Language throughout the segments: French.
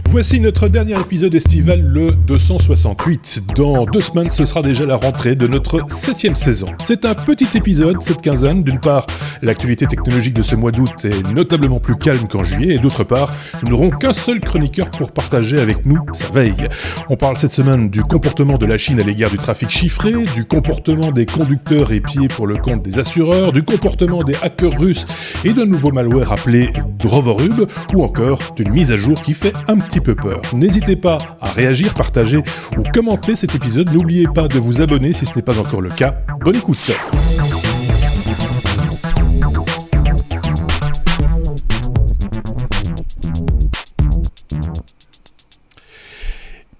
Voici notre dernier épisode estival, le 268. Dans 2 semaines, ce sera déjà la rentrée de notre 7e saison. C'est un petit épisode, cette quinzaine. D'une part, l'actualité technologique de ce mois d'août est notablement plus calme qu'en juillet, et d'autre part, nous n'aurons qu'un seul chroniqueur pour partager avec nous sa veille. On parle cette semaine du comportement de la Chine à l'égard du trafic chiffré, du comportement des conducteurs épiés pour le compte des assureurs, du comportement des hackers russes et d'un nouveau malware appelé Drovorub, ou encore d'une mise à jour qui fait un petit peu peur. N'hésitez pas à réagir, partager ou commenter cet épisode. N'oubliez pas de vous abonner si ce n'est pas encore le cas. Bonne écoute.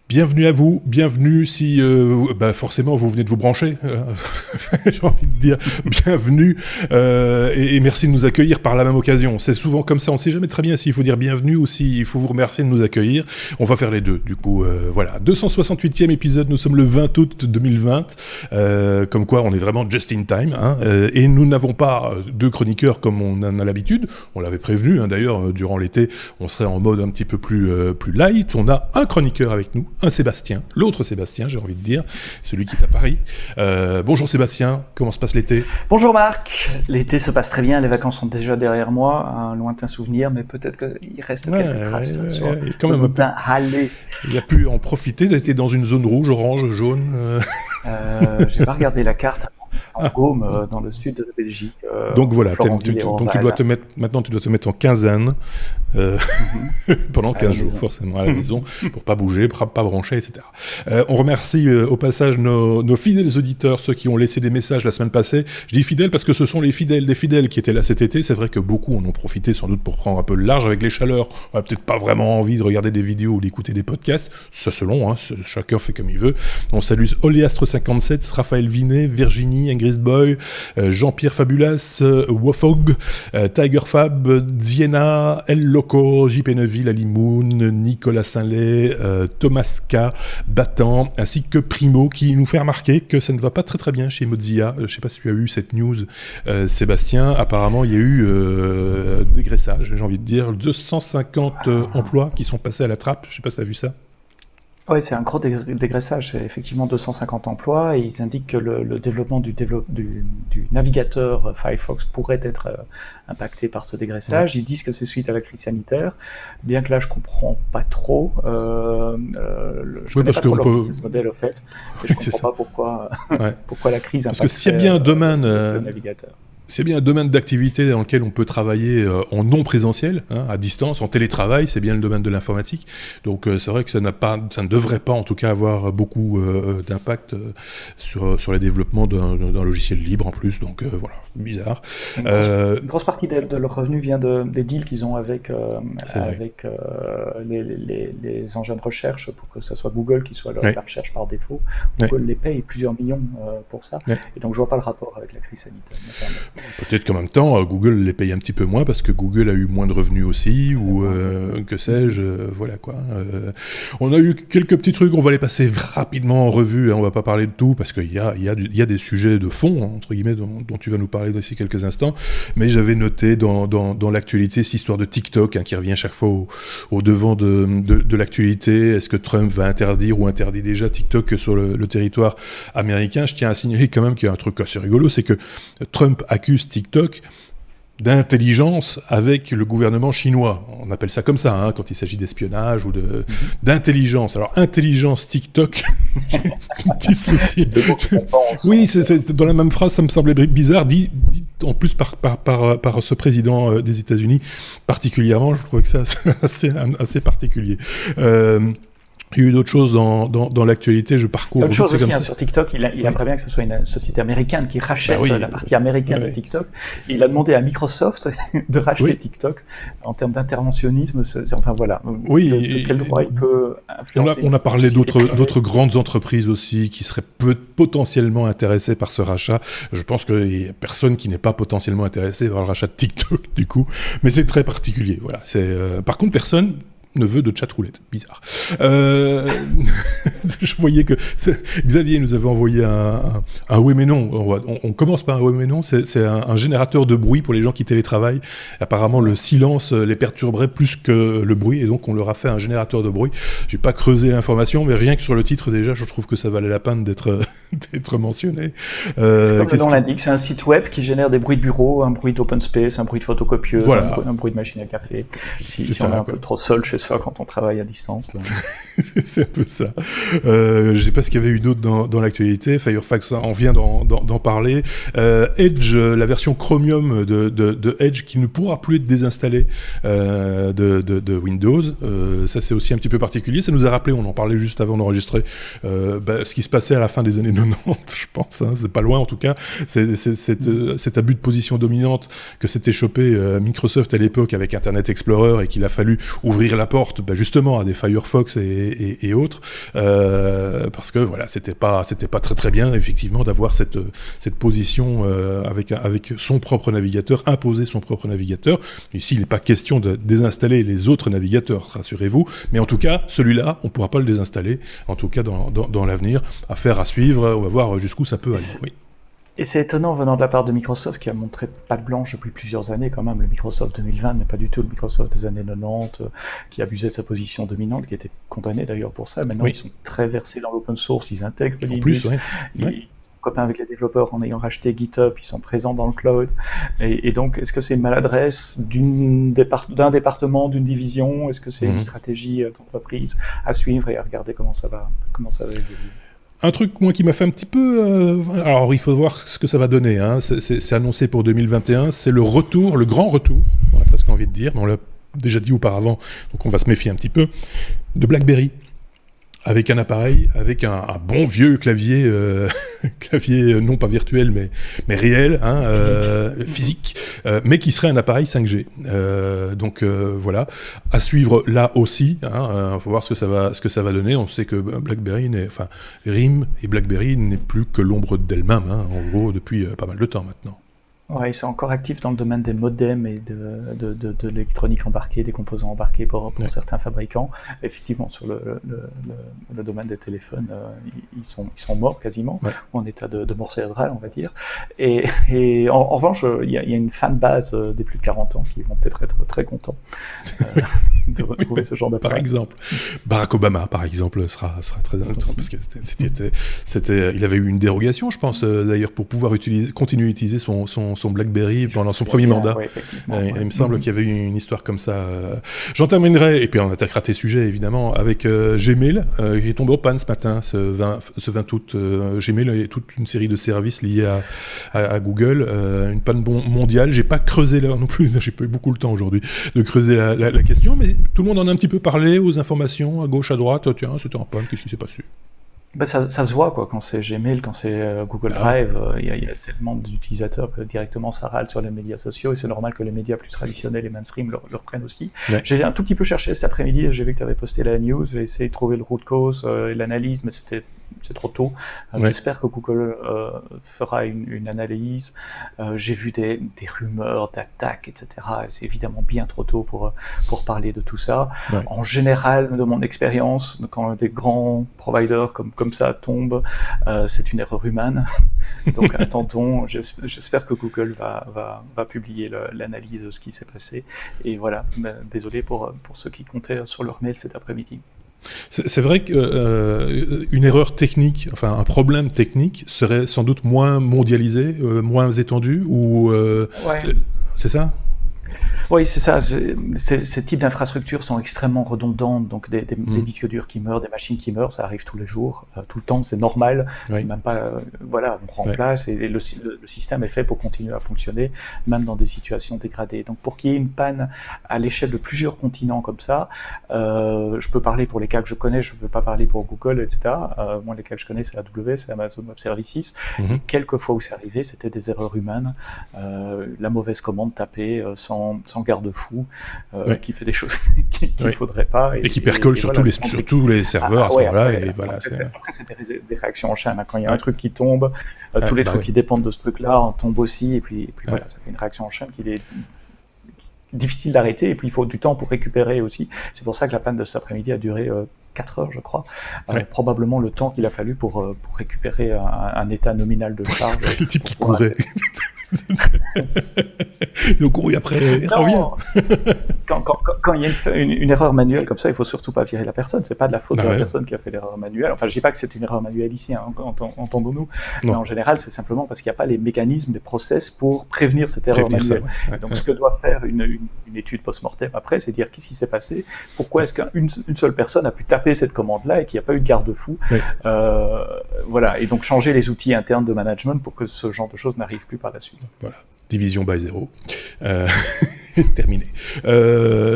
Bienvenue à vous, bienvenue si forcément vous venez de vous brancher, j'ai envie de dire bienvenue et merci de nous accueillir par la même occasion. C'est souvent comme ça, on ne sait jamais très bien s'il faut dire bienvenue ou s'il faut vous remercier de nous accueillir. On va faire les deux, du coup, voilà. 268e épisode, nous sommes le 20 août 2020, comme quoi on est vraiment just in time, hein, et nous n'avons pas deux chroniqueurs comme on en a l'habitude, on l'avait prévenu, hein, d'ailleurs, durant l'été, on serait en mode un petit peu plus light. On a un chroniqueur avec nous, un Sébastien, l'autre Sébastien, j'ai envie de dire, celui qui est à Paris. Bonjour Sébastien, comment se passe l'été ? Bonjour Marc, l'été se passe très bien, les vacances sont déjà derrière moi, un lointain souvenir, mais peut-être qu'il reste quelques traces sur quand même le lointain hallé. Il a pu en profiter, d'être dans une zone rouge, orange, jaune. J'ai pas regardé la carte. En Gaume, dans le sud de la Belgique. Donc voilà, donc tu dois te mettre en quinzaine pendant 15 jours, forcément, à la maison, pour pas bouger, pas brancher, etc. On remercie au passage nos fidèles auditeurs, ceux qui ont laissé des messages la semaine passée. Je dis fidèles parce que ce sont des fidèles qui étaient là cet été. C'est vrai que beaucoup en ont profité sans doute pour prendre un peu le large avec les chaleurs. On n'a peut-être pas vraiment envie de regarder des vidéos ou d'écouter des podcasts. Ça selon, hein, chacun fait comme il veut. On salue Oliastre57, Raphaël Vinet, Virginie, Ingrid Boy, Jean-Pierre Fabulas, Wofog, Tiger Fab, Diena, El Loco, JP Neuville, Ali Moon, Nicolas Saint-Lay, Thomas K, Battant, ainsi que Primo, qui nous fait remarquer que ça ne va pas très très bien chez Mozilla. Je ne sais pas si tu as eu cette news, Sébastien. Apparemment, il y a eu dégraissage, j'ai envie de dire, 250 emplois qui sont passés à la trappe. Je ne sais pas si tu as vu ça. Oui, c'est un gros dégraissage, c'est effectivement 250 emplois, et ils indiquent que le développement du navigateur Firefox pourrait être impacté par ce dégraissage. Ouais. Ils disent que c'est suite à la crise sanitaire, bien que là je comprends pas trop. Je connais pas trop leur business model au fait, et je comprends pas pourquoi la crise impacte. Parce que s'il y a bien un domaine le navigateur. C'est bien un domaine d'activité dans lequel on peut travailler en non présentiel, hein, à distance, en télétravail, c'est bien le domaine de l'informatique. Donc c'est vrai que ça ne devrait pas en tout cas avoir beaucoup d'impact sur les développements d'un logiciel libre en plus. Donc voilà, bizarre. Une grosse partie de leur revenu vient des deals qu'ils ont avec les engins de recherche, pour que ce soit Google qui soit la recherche par défaut. Google les paye plusieurs millions pour ça. Et donc je vois pas le rapport avec la crise sanitaire. Peut-être qu'en même temps, Google les paye un petit peu moins parce que Google a eu moins de revenus aussi, ou que sais-je, voilà quoi. On a eu quelques petits trucs, on va les passer rapidement en revue, hein, on va pas parler de tout parce qu'il y a des sujets de fond, hein, entre guillemets, dont tu vas nous parler d'ici quelques instants, mais j'avais noté dans l'actualité cette histoire de TikTok, hein, qui revient chaque fois au devant de l'actualité. Est-ce que Trump va interdire ou interdit déjà TikTok sur le territoire américain ? Je tiens à signaler quand même qu'il y a un truc assez rigolo, c'est que Trump accuse TikTok d'intelligence avec le gouvernement chinois. On appelle ça comme ça, hein, quand il s'agit d'espionnage ou d'intelligence. Alors, intelligence TikTok, petit souci. Oui, c'est dans la même phrase, ça me semblait bizarre, dit en plus par ce président des États-Unis, particulièrement, je trouvais que c'est assez particulier. Il y a eu d'autres choses dans l'actualité, je parcours... Autre chose aussi, sur TikTok, il aimerait bien que ce soit une société américaine qui rachète la partie américaine de TikTok. Il a demandé à Microsoft de racheter TikTok en termes d'interventionnisme. Enfin voilà, de quel droit il peut influencer. On a parlé d'autres grandes entreprises aussi qui seraient potentiellement intéressées par ce rachat. Je pense qu'il n'y a personne qui n'est pas potentiellement intéressé par le rachat de TikTok du coup, mais c'est très particulier. Voilà. Par contre, personne... neveu de Chatroulette. Bizarre. Je voyais que Xavier nous avait envoyé un oui mais non. On commence par un oui mais non. C'est un générateur de bruit pour les gens qui télétravaillent. Apparemment, le silence les perturberait plus que le bruit, et donc on leur a fait un générateur de bruit. J'ai pas creusé l'information, mais rien que sur le titre déjà, je trouve que ça valait la peine d'être mentionné. C'est comme le nom l'indique, c'est un site web qui génère des bruits de bureau, un bruit d'open space, un bruit de photocopieuse, voilà. un bruit de machine à café. Si ça, on est un peu trop seul chez soi quand on travaille à distance. C'est un peu ça. Je sais pas ce qu'il y avait eu d'autre dans l'actualité. Firefox, on vient d'en parler. Edge, la version Chromium de Edge qui ne pourra plus être désinstallée de Windows. Ça, c'est aussi un petit peu particulier. Ça nous a rappelé, on en parlait juste avant d'enregistrer, ce qui se passait à la fin des années 90, je pense. Hein. C'est pas loin, en tout cas. Cet abus de position dominante que s'était chopé Microsoft à l'époque avec Internet Explorer, et qu'il a fallu ouvrir la porte justement à des Firefox et autres, parce que voilà, c'était pas très très bien effectivement d'avoir cette position avec son propre navigateur, imposer son propre navigateur. Ici, il n'est pas question de désinstaller les autres navigateurs, rassurez-vous, mais en tout cas, celui-là, on ne pourra pas le désinstaller, en tout cas dans l'avenir. Affaire à suivre, on va voir jusqu'où ça peut aller. Oui. Et c'est étonnant venant de la part de Microsoft, qui a montré patte blanche depuis plusieurs années quand même. Le Microsoft 2020 n'est pas du tout le Microsoft des années 90, qui abusait de sa position dominante, qui était condamné d'ailleurs pour ça. Maintenant, ils sont très versés dans l'open source, ils intègrent Linux. En plus, ouais. Ils sont copains avec les développeurs en ayant racheté GitHub, ils sont présents dans le cloud. Et donc, est-ce que c'est une maladresse d'un département, d'une division? Est-ce que c'est une stratégie d'entreprise à suivre et à regarder comment ça va évoluer? Un truc, moi, qui m'a fait un petit peu... alors, il faut voir ce que ça va donner. Hein. C'est annoncé pour 2021. C'est le grand retour, on a presque envie de dire, mais on l'a déjà dit auparavant, donc on va se méfier un petit peu, de BlackBerry. Avec un appareil, avec un bon vieux clavier, clavier non pas virtuel, mais réel, hein, physique, mais qui serait un appareil 5G. Donc voilà, à suivre là aussi. Faut voir ce que ça va donner. On sait que RIM et BlackBerry n'est plus que l'ombre d'elle-même, hein, en gros, depuis pas mal de temps maintenant. Ouais, ils sont encore actifs dans le domaine des modems et de l'électronique embarquée, des composants embarqués pour certains fabricants. Effectivement, sur le domaine des téléphones, ils sont morts quasiment, ou en état de mort cérébrale, on va dire. Et en revanche, il y a une fan-base des plus de 40 ans qui vont peut-être être très contents de retrouver ce genre d'appareil. Par exemple, Barack Obama, par exemple, sera très intéressant, parce que il avait eu une dérogation, je pense, d'ailleurs, pour pouvoir continuer à utiliser son BlackBerry pendant son premier mandat. Il me semble qu'il y avait eu une histoire comme ça. J'en terminerai, et puis on attaquera tes sujets évidemment, avec Gmail, qui est tombé en panne ce matin, ce 20 août. Gmail et toute une série de services liés à Google, une panne mondiale. J'ai pas creusé là non plus, j'ai pas eu beaucoup le temps aujourd'hui de creuser la question, mais tout le monde en a un petit peu parlé, aux informations, à gauche, à droite. Tiens, c'était en panne, qu'est-ce qui s'est passé? Ça se voit quoi, quand c'est Gmail, quand c'est Google Drive, il y a tellement d'utilisateurs que directement ça râle sur les médias sociaux, et c'est normal que les médias plus traditionnels et mainstream le reprennent aussi. Ouais. J'ai un tout petit peu cherché cet après-midi, j'ai vu que tu avais posté la news, j'ai essayé de trouver le root cause et l'analyse, mais c'est trop tôt. J'espère que Google fera une analyse. J'ai vu des rumeurs d'attaques, etc. C'est évidemment bien trop tôt pour parler de tout ça. Ouais. En général, de mon expérience, quand des grands providers comme ça tombent, c'est une erreur humaine. Donc attendons, j'espère que Google va publier l'analyse de ce qui s'est passé. Et voilà, désolé pour ceux qui comptaient sur leur mail cet après-midi. C'est vrai qu'une erreur technique, enfin un problème technique, serait sans doute moins mondialisé, moins étendu, ou c'est ça ? Oui, c'est ça. Ces types d'infrastructures sont extrêmement redondantes, donc des disques durs qui meurent, des machines qui meurent, ça arrive tous les jours, tout le temps, c'est normal. C'est même pas, on remplace et le système est fait pour continuer à fonctionner, même dans des situations dégradées. Donc pour qu'il y ait une panne à l'échelle de plusieurs continents comme ça, je peux parler pour les cas que je connais, je ne veux pas parler pour Google, etc. Moi, les cas que je connais, c'est AWS, c'est Amazon Web Services. Et quelques fois où c'est arrivé, c'était des erreurs humaines, la mauvaise commande tapée sans garde-fou, qui fait des choses qu'il ne faudrait pas. Et qui percole sur tous les serveurs à ce moment-là. Après, c'était des réactions en chaîne. Quand il y a un truc qui tombe, tous les trucs qui dépendent de ce truc-là tombent aussi. Et puis voilà, ça fait une réaction en chaîne qui difficile d'arrêter, et puis il faut du temps pour récupérer aussi. C'est pour ça que la panne de cet après-midi a duré 4 heures, je crois. Probablement le temps qu'il a fallu pour récupérer un état nominal de charge. Le type qui courait. Donc oui, après, il revient. Quand il y a une erreur manuelle comme ça, il faut surtout pas virer la personne. C'est pas de la faute de la personne qui a fait l'erreur manuelle. Enfin, je dis pas que c'est une erreur manuelle ici, hein, entendons-nous. Mais en général, c'est simplement parce qu'il n'y a pas les mécanismes, les process pour prévenir cette erreur manuelle. Donc, ce que doit faire une étude post-mortem après, c'est dire qu'est-ce qui s'est passé, pourquoi est-ce qu'une seule personne a pu taper cette commande-là et qu'il n'y a pas eu de garde-fou. Voilà. Et donc, changer les outils internes de management pour que ce genre de choses n'arrive plus par la suite. Voilà. Division by 0. Terminé.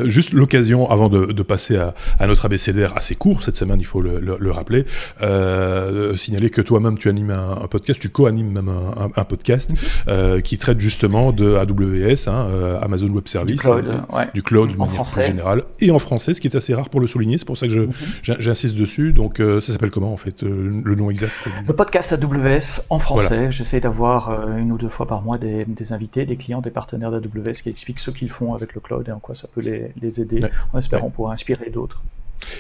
Juste l'occasion, avant de passer à notre abécédaire assez court, cette semaine, il faut le rappeler, signaler que toi-même, tu animes un podcast, tu co-animes même un podcast qui traite justement de AWS, Amazon Web Service, du cloud de manière plus générale, et en français, ce qui est assez rare pour le souligner, c'est pour ça que j'insiste dessus. Donc, ça s'appelle comment, en fait, le nom exact? Le podcast AWS en français. Voilà. J'essaie d'avoir 1 ou 2 fois par mois des invités, des clients, des partenaires d'AWS qui expliquent ce qu'ils font avec le cloud et en quoi ça peut les aider, en espérant pouvoir inspirer d'autres.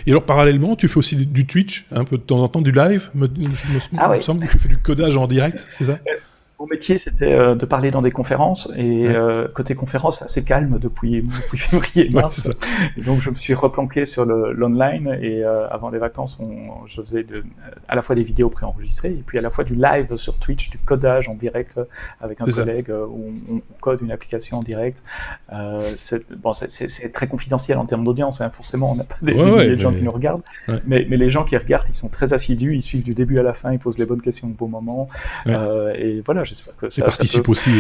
Et alors, parallèlement, tu fais aussi du Twitch, un peu de temps en temps, du live, il me semble que tu fais du codage en direct, c'est ça? Mon métier, c'était de parler dans des conférences, et côté conférence, c'est assez calme depuis février, mars. Et donc, je me suis replanqué sur l'online, et avant les vacances, je faisais à la fois des vidéos préenregistrées, et puis à la fois du live sur Twitch, du codage en direct avec un collègue, où on code une application en direct. C'est très confidentiel en termes d'audience, hein. Forcément, on n'a pas des milliers de gens qui nous regardent, mais les gens qui regardent, ils sont très assidus, ils suivent du début à la fin, ils posent les bonnes questions au bon moment, et voilà. J'espère que ça participe aussi.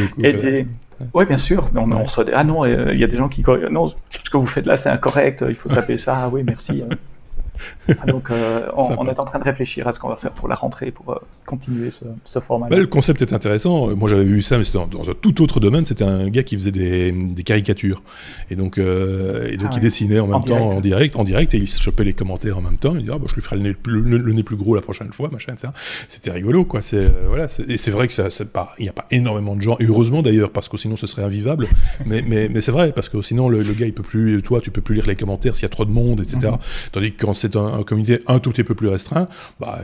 Oui, bien sûr. Mais on reçoit ah non, il y a des gens qui non, ce que vous faites là, c'est incorrect. Il faut taper ça. Ah oui, merci. Donc, on est en train de réfléchir à ce qu'on va faire pour la rentrée, pour continuer ce format-là. Le concept est intéressant. Moi, j'avais vu ça, mais c'était dans un tout autre domaine. C'était un gars qui faisait des caricatures. Et donc il dessinait en même temps, en direct, et il se chopait les commentaires en même temps. Il disait, je lui ferai le nez plus gros la prochaine fois, machin, etc. C'était rigolo, quoi. Et c'est vrai que il n'y a pas énormément de gens, et heureusement d'ailleurs, parce que sinon ce serait invivable. mais c'est vrai, parce que sinon le gars, il peut plus, tu peux plus lire les commentaires s'il y a trop de monde, etc. Tandis que quand c'est un comité un tout petit peu plus restreint,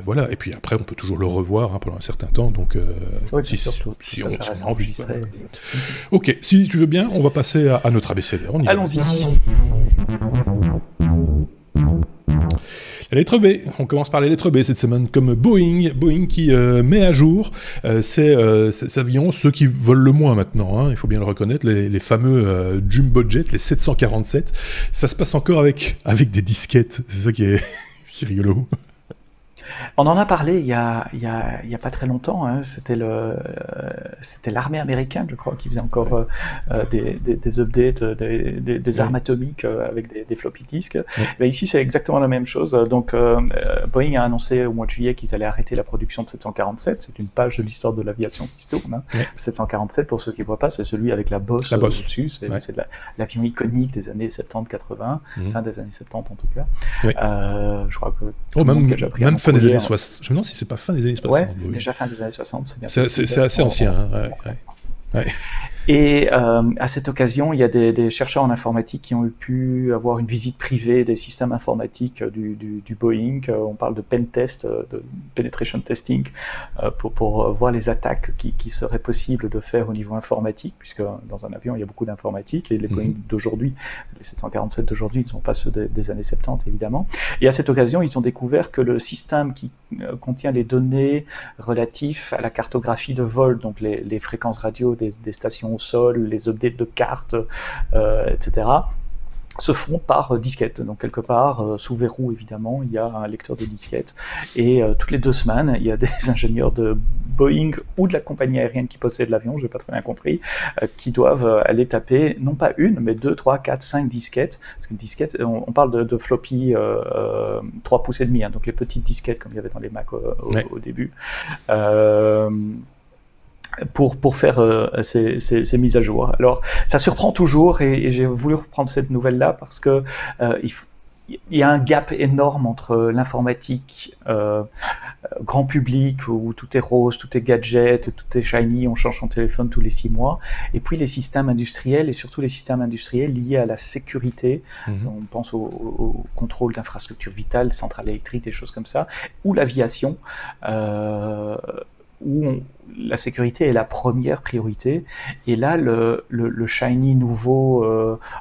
voilà. Et puis après, on peut toujours le revoir pendant un certain temps. Donc, si on a envie. Voilà. Ok, si tu veux bien, on va passer à notre abécédaire. Allons-y. La lettre B, on commence par la lettre B cette semaine, comme Boeing qui met à jour ces avions, ceux qui volent le moins maintenant, il faut bien le reconnaître, les fameux Jumbo Jet, les 747. Ça se passe encore avec des disquettes, c'est ça qui est rigolo. On en a parlé il y a pas très longtemps, hein. C'était l'armée américaine, je crois, qui faisait encore des updates, des armes atomiques avec des floppy disks. Mais ici, c'est exactement la même chose. Donc, Boeing a annoncé au mois de juillet qu'ils allaient arrêter la production de 747. C'est une page de l'histoire de l'aviation qui se tourne. 747, pour ceux qui ne voient pas, c'est celui avec la bosse au-dessus. C'est l'avion iconique des années 70-80, fin des années 70 en tout cas. Je crois que tout le monde qui a déjà pris même fin des années 60. Je me demande si c'est pas fin des années 60. Déjà fin des années 60, c'est bien. C'est assez ancien. Et à cette occasion, il y a des chercheurs en informatique qui ont pu avoir une visite privée des systèmes informatiques du Boeing. On parle de pen test, de penetration testing, pour voir les attaques qui seraient possibles de faire au niveau informatique, puisque dans un avion, il y a beaucoup d'informatique, et les Boeing d'aujourd'hui, les 747 d'aujourd'hui, ils ne sont pas ceux des années 70, évidemment. Et à cette occasion, ils ont découvert que le système qui contient les données relatives à la cartographie de vol, donc les fréquences radio des stations au sol, les updates de cartes, etc., se font par disquette. Donc quelque part, sous verrou évidemment, il y a un lecteur de disquette, et toutes les 2 semaines, il y a des ingénieurs de Boeing ou de la compagnie aérienne qui possède l'avion, je n'ai pas très bien compris, qui doivent aller taper non pas une, mais 2, 3, 4, 5 disquettes. Parce qu'une disquette, on parle de floppy 3 pouces et demi, donc les petites disquettes comme il y avait dans les Mac au début. Pour faire ces mises à jour. Alors, ça surprend toujours, et j'ai voulu reprendre cette nouvelle-là parce que il y a un gap énorme entre l'informatique grand public où tout est rose, tout est gadget, tout est shiny, on change son téléphone tous les 6 mois, et puis les systèmes industriels, et surtout les systèmes industriels liés à la sécurité. On pense au contrôle d'infrastructures vitales, centrales électriques, des choses comme ça, ou l'aviation, où la sécurité est la première priorité. Et là, le shiny nouveau,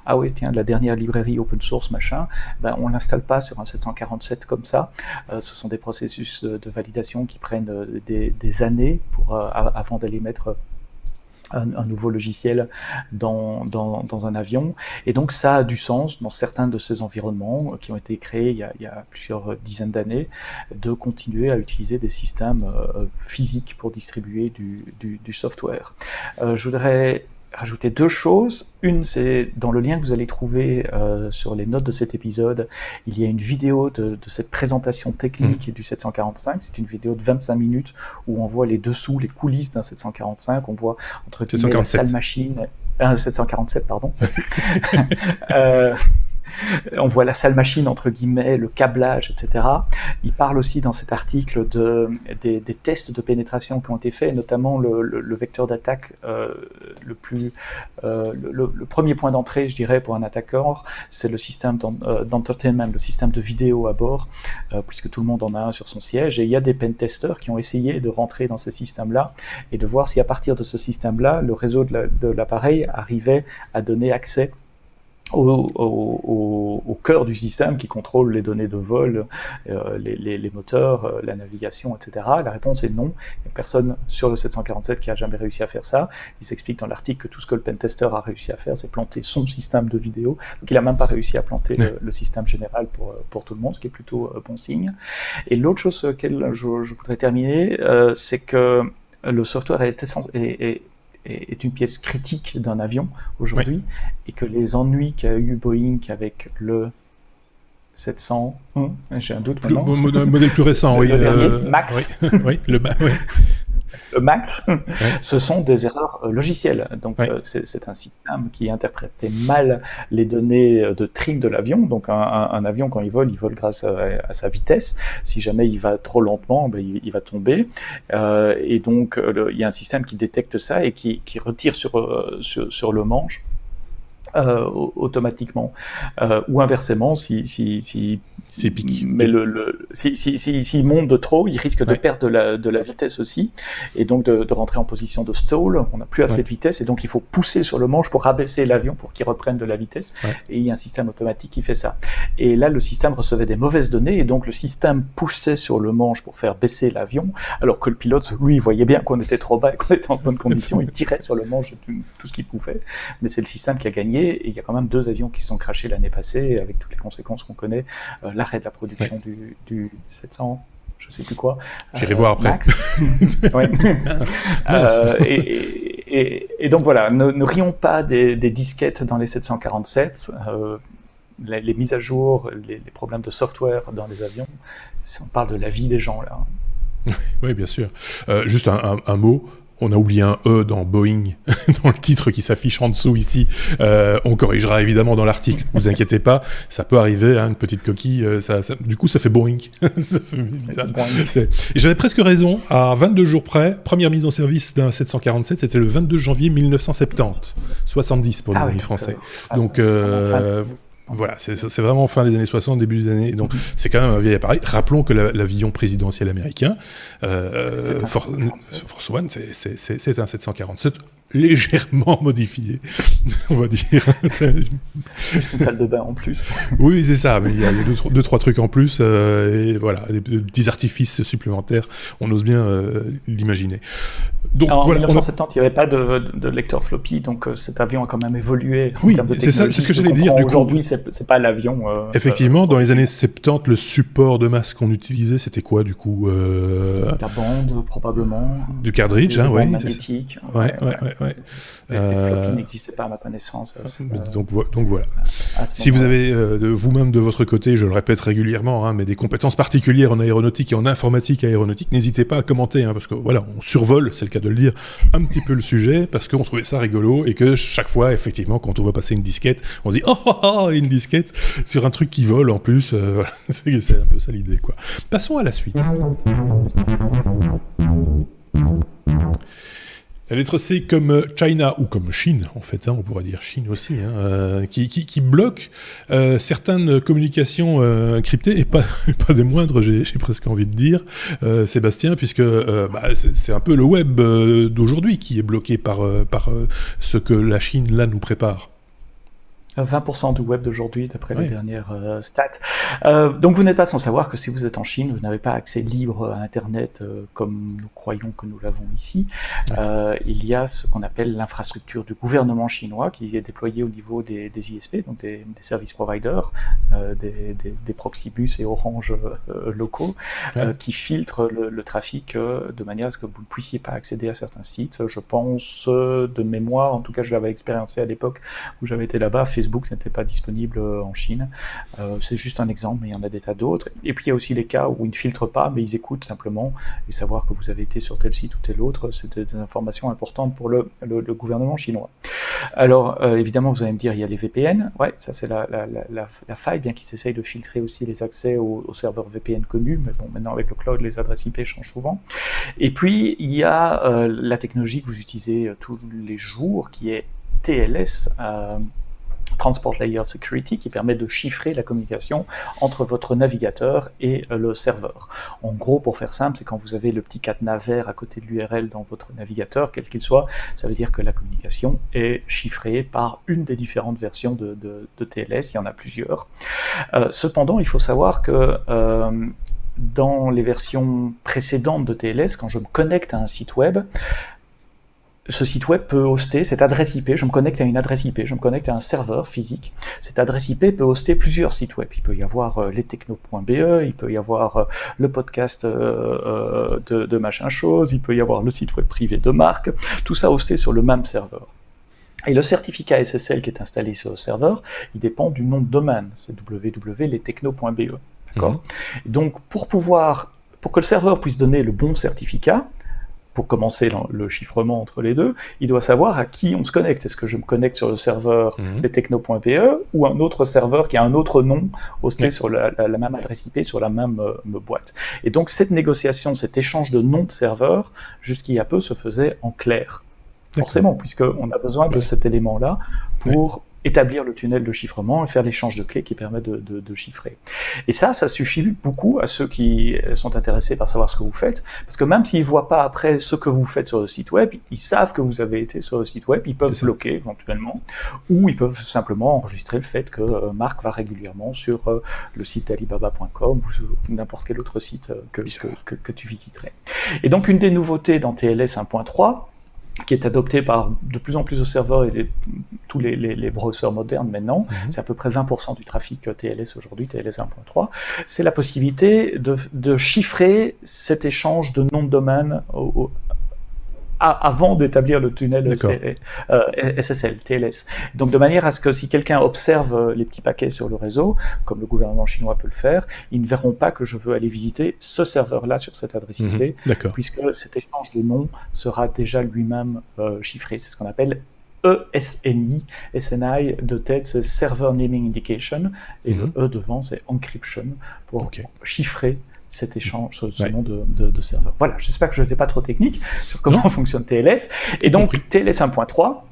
ah oui, tiens, la dernière librairie open source, machin, ben, on l'installe pas sur un 747 comme ça. Ce sont des processus de validation qui prennent des années avant d'aller mettre un nouveau logiciel dans un avion. Et donc ça a du sens dans certains de ces environnements qui ont été créés il y a plusieurs dizaines d'années, de continuer à utiliser des systèmes physiques pour distribuer du software. Je voudrais rajouter 2 choses. Une, c'est dans le lien que vous allez trouver sur les notes de cet épisode, il y a une vidéo de cette présentation technique du 745. C'est une vidéo de 25 minutes où on voit les dessous, les coulisses d'un 745. On voit entre guillemets la salle machine, 747, pardon, merci. On voit la salle machine, entre guillemets, le câblage, etc. Il parle aussi dans cet article des tests de pénétration qui ont été faits, notamment le vecteur d'attaque le premier point d'entrée, je dirais, pour un attaquant, c'est le système d'entertainment, le système de vidéo à bord, puisque tout le monde en a un sur son siège. Et il y a des pentesters qui ont essayé de rentrer dans ces systèmes-là et de voir si à partir de ce système-là, le réseau de l'appareil arrivait à donner accès au cœur du système qui contrôle les données de vol, les moteurs, la navigation, etc. La réponse est non. Il n'y a personne sur le 747 qui a jamais réussi à faire ça. Il s'explique dans l'article que tout ce que le pentester a réussi à faire, c'est planter son système de vidéo. Donc il n'a même pas réussi à planter le système général pour tout le monde, ce qui est plutôt bon signe. Et l'autre chose sur laquelle je voudrais terminer, c'est que le software est une pièce critique d'un avion aujourd'hui, et que les ennuis qu'a eu Boeing avec le 700, j'ai un doute maintenant. Modèle plus récent, le dernier, Max. Oui, le Max, ce sont des erreurs logicielles. Donc c'est un système qui interprétait mal les données de trim de l'avion. Donc un avion, quand il vole grâce à sa vitesse. Si jamais il va trop lentement, il va tomber. Et donc il y a un système qui détecte ça et qui retire sur le manche automatiquement, ou inversement, s'il monte de trop, il risque de perdre de la vitesse aussi, et donc de rentrer en position de stall. On n'a plus assez de vitesse, et donc il faut pousser sur le manche pour rabaisser l'avion pour qu'il reprenne de la vitesse, et il y a un système automatique qui fait ça. Et là, le système recevait des mauvaises données, et donc le système poussait sur le manche pour faire baisser l'avion, alors que le pilote, lui, voyait bien qu'on était trop bas et qu'on était en bonne condition, il tirait sur le manche tout ce qu'il pouvait, mais c'est le système qui a gagné. Et il y a quand même 2 avions qui se sont crashés l'année passée, avec toutes les conséquences qu'on connaît, l'arrêt de la production du 700, je sais plus quoi. J'irai voir après. Max. Et donc voilà, ne rions pas des disquettes dans les 747. Les mises à jour, les problèmes de software dans les avions, on parle de la vie des gens là. Oui, bien sûr. Juste un mot. On a oublié un E dans Boeing, dans le titre qui s'affiche en dessous ici. On corrigera évidemment dans l'article, ne vous inquiétez pas, ça peut arriver, une petite coquille, du coup ça fait Boeing. Ça fait bizarre. Et j'avais presque raison, à 22 jours près, première mise en service d'un 747, c'était le 22 janvier 1970, 70 pour les amis français. Donc voilà, c'est vraiment fin des années 60, début des années... Donc c'est quand même un vieil appareil. Rappelons que l'avion présidentiel américain, Force One, c'est un 747 légèrement modifié, on va dire. Juste une salle de bain en plus. Oui, c'est ça, mais il y a 2-3 trucs en plus, et voilà, des petits artifices supplémentaires, on ose bien l'imaginer. Donc, en 1970, il n'y avait pas de lecteur floppy, donc cet avion a quand même évolué. Oui, c'est ce que j'allais dire. Aujourd'hui, c'est pas l'avion. Effectivement, dans les années 70, le support de masse qu'on utilisait, c'était quoi du coup La bande, probablement. Du cartridge, oui. Magnétique. ouais. Les floppies n'existaient pas à ma connaissance. Donc voilà. Si vous avez vous-même de votre côté, je le répète régulièrement, mais des compétences particulières en aéronautique et en informatique aéronautique, n'hésitez pas à commenter, parce que voilà, on survole, c'est le cas de le dire, un petit peu le sujet, parce qu'on trouvait ça rigolo, et que chaque fois, effectivement, quand on va passer une disquette, on se dit « Oh, une disquette !» sur un truc qui vole en plus, voilà. C'est un peu ça l'idée, quoi. Passons à la suite. La lettre C comme China, ou comme Chine, en fait, on pourrait dire Chine aussi, qui bloque certaines communications cryptées, et pas des moindres, j'ai presque envie de dire, Sébastien, puisque c'est un peu le web d'aujourd'hui qui est bloqué par ce que la Chine, là, nous prépare. 20% du web d'aujourd'hui, d'après les dernières stats. Donc vous n'êtes pas sans savoir que si vous êtes en Chine, vous n'avez pas accès libre à Internet comme nous croyons que nous l'avons ici. Il y a ce qu'on appelle l'infrastructure du gouvernement chinois qui est déployée au niveau des ISP, donc des service providers, des Proxibus et Orange locaux, qui filtrent le trafic de manière à ce que vous ne puissiez pas accéder à certains sites. Je pense de mémoire, en tout cas je l'avais expérimenté à l'époque où j'avais été là-bas, Facebook n'était pas disponible en Chine. C'est juste un exemple, mais il y en a des tas d'autres. Et puis il y a aussi les cas où ils ne filtrent pas, mais ils écoutent simplement, et savoir que vous avez été sur tel site ou tel autre, c'est des informations importantes pour le gouvernement chinois. Alors évidemment, vous allez me dire, il y a les VPN. Ouais, ça c'est la faille, bien qu'ils essayent de filtrer aussi les accès aux serveurs VPN connus, mais bon, maintenant avec le cloud, les adresses IP changent souvent. Et puis il y a la technologie que vous utilisez tous les jours, qui est TLS, Transport Layer Security, qui permet de chiffrer la communication entre votre navigateur et le serveur. En gros, pour faire simple, c'est quand vous avez le petit cadenas vert à côté de l'URL dans votre navigateur, quel qu'il soit, ça veut dire que la communication est chiffrée par une des différentes versions de TLS, il y en a plusieurs. Cependant, il faut savoir que dans les versions précédentes de TLS, quand je me connecte à un site web, ce site web peut hoster cette adresse IP, je me connecte à une adresse IP, je me connecte à un serveur physique. Cette adresse IP peut hoster plusieurs sites web. Il peut y avoir lestechno.be, il peut y avoir le podcast de machin chose, il peut y avoir le site web privé de marque, tout ça hosté sur le même serveur. Et le certificat SSL qui est installé sur le serveur, il dépend du nom de domaine, c'est www.lestechno.be. D'accord ? Donc pour que le serveur puisse donner le bon certificat, pour commencer le chiffrement entre les deux, il doit savoir à qui on se connecte. Est-ce que je me connecte sur le serveur lestechno.be ou un autre serveur qui a un autre nom hosté sur la même adresse IP, sur la même boîte. Et donc cette négociation, cet échange de noms de serveurs, jusqu'il y a peu, se faisait en clair. Forcément, puisqu'on a besoin de cet élément-là pour établir le tunnel de chiffrement et faire l'échange de clés qui permet de chiffrer. Et ça suffit beaucoup à ceux qui sont intéressés par savoir ce que vous faites, parce que même s'ils ne voient pas après ce que vous faites sur le site web, ils savent que vous avez été sur le site web, ils peuvent bloquer éventuellement, ou ils peuvent simplement enregistrer le fait que Marc va régulièrement sur le site alibaba.com ou sur n'importe quel autre site que tu visiterais. Et donc une des nouveautés dans TLS 1.3, qui est adopté par de plus en plus de serveurs et tous les browsers modernes maintenant, c'est à peu près 20% du trafic TLS aujourd'hui, TLS 1.3, c'est la possibilité de chiffrer cet échange de noms de domaine avant d'établir le tunnel SSL, TLS. Donc de manière à ce que si quelqu'un observe les petits paquets sur le réseau, comme le gouvernement chinois peut le faire, ils ne verront pas que je veux aller visiter ce serveur-là sur cette adresse IP, puisque cet échange de noms sera déjà lui-même chiffré. C'est ce qu'on appelle ESNI, SNI de tête, c'est Server Naming Indication, et le E devant, c'est Encryption, pour chiffrer cet échange, ce nom de serveur. Voilà, j'espère que je n'étais pas trop technique sur comment fonctionne TLS. Et donc, TLS 1.3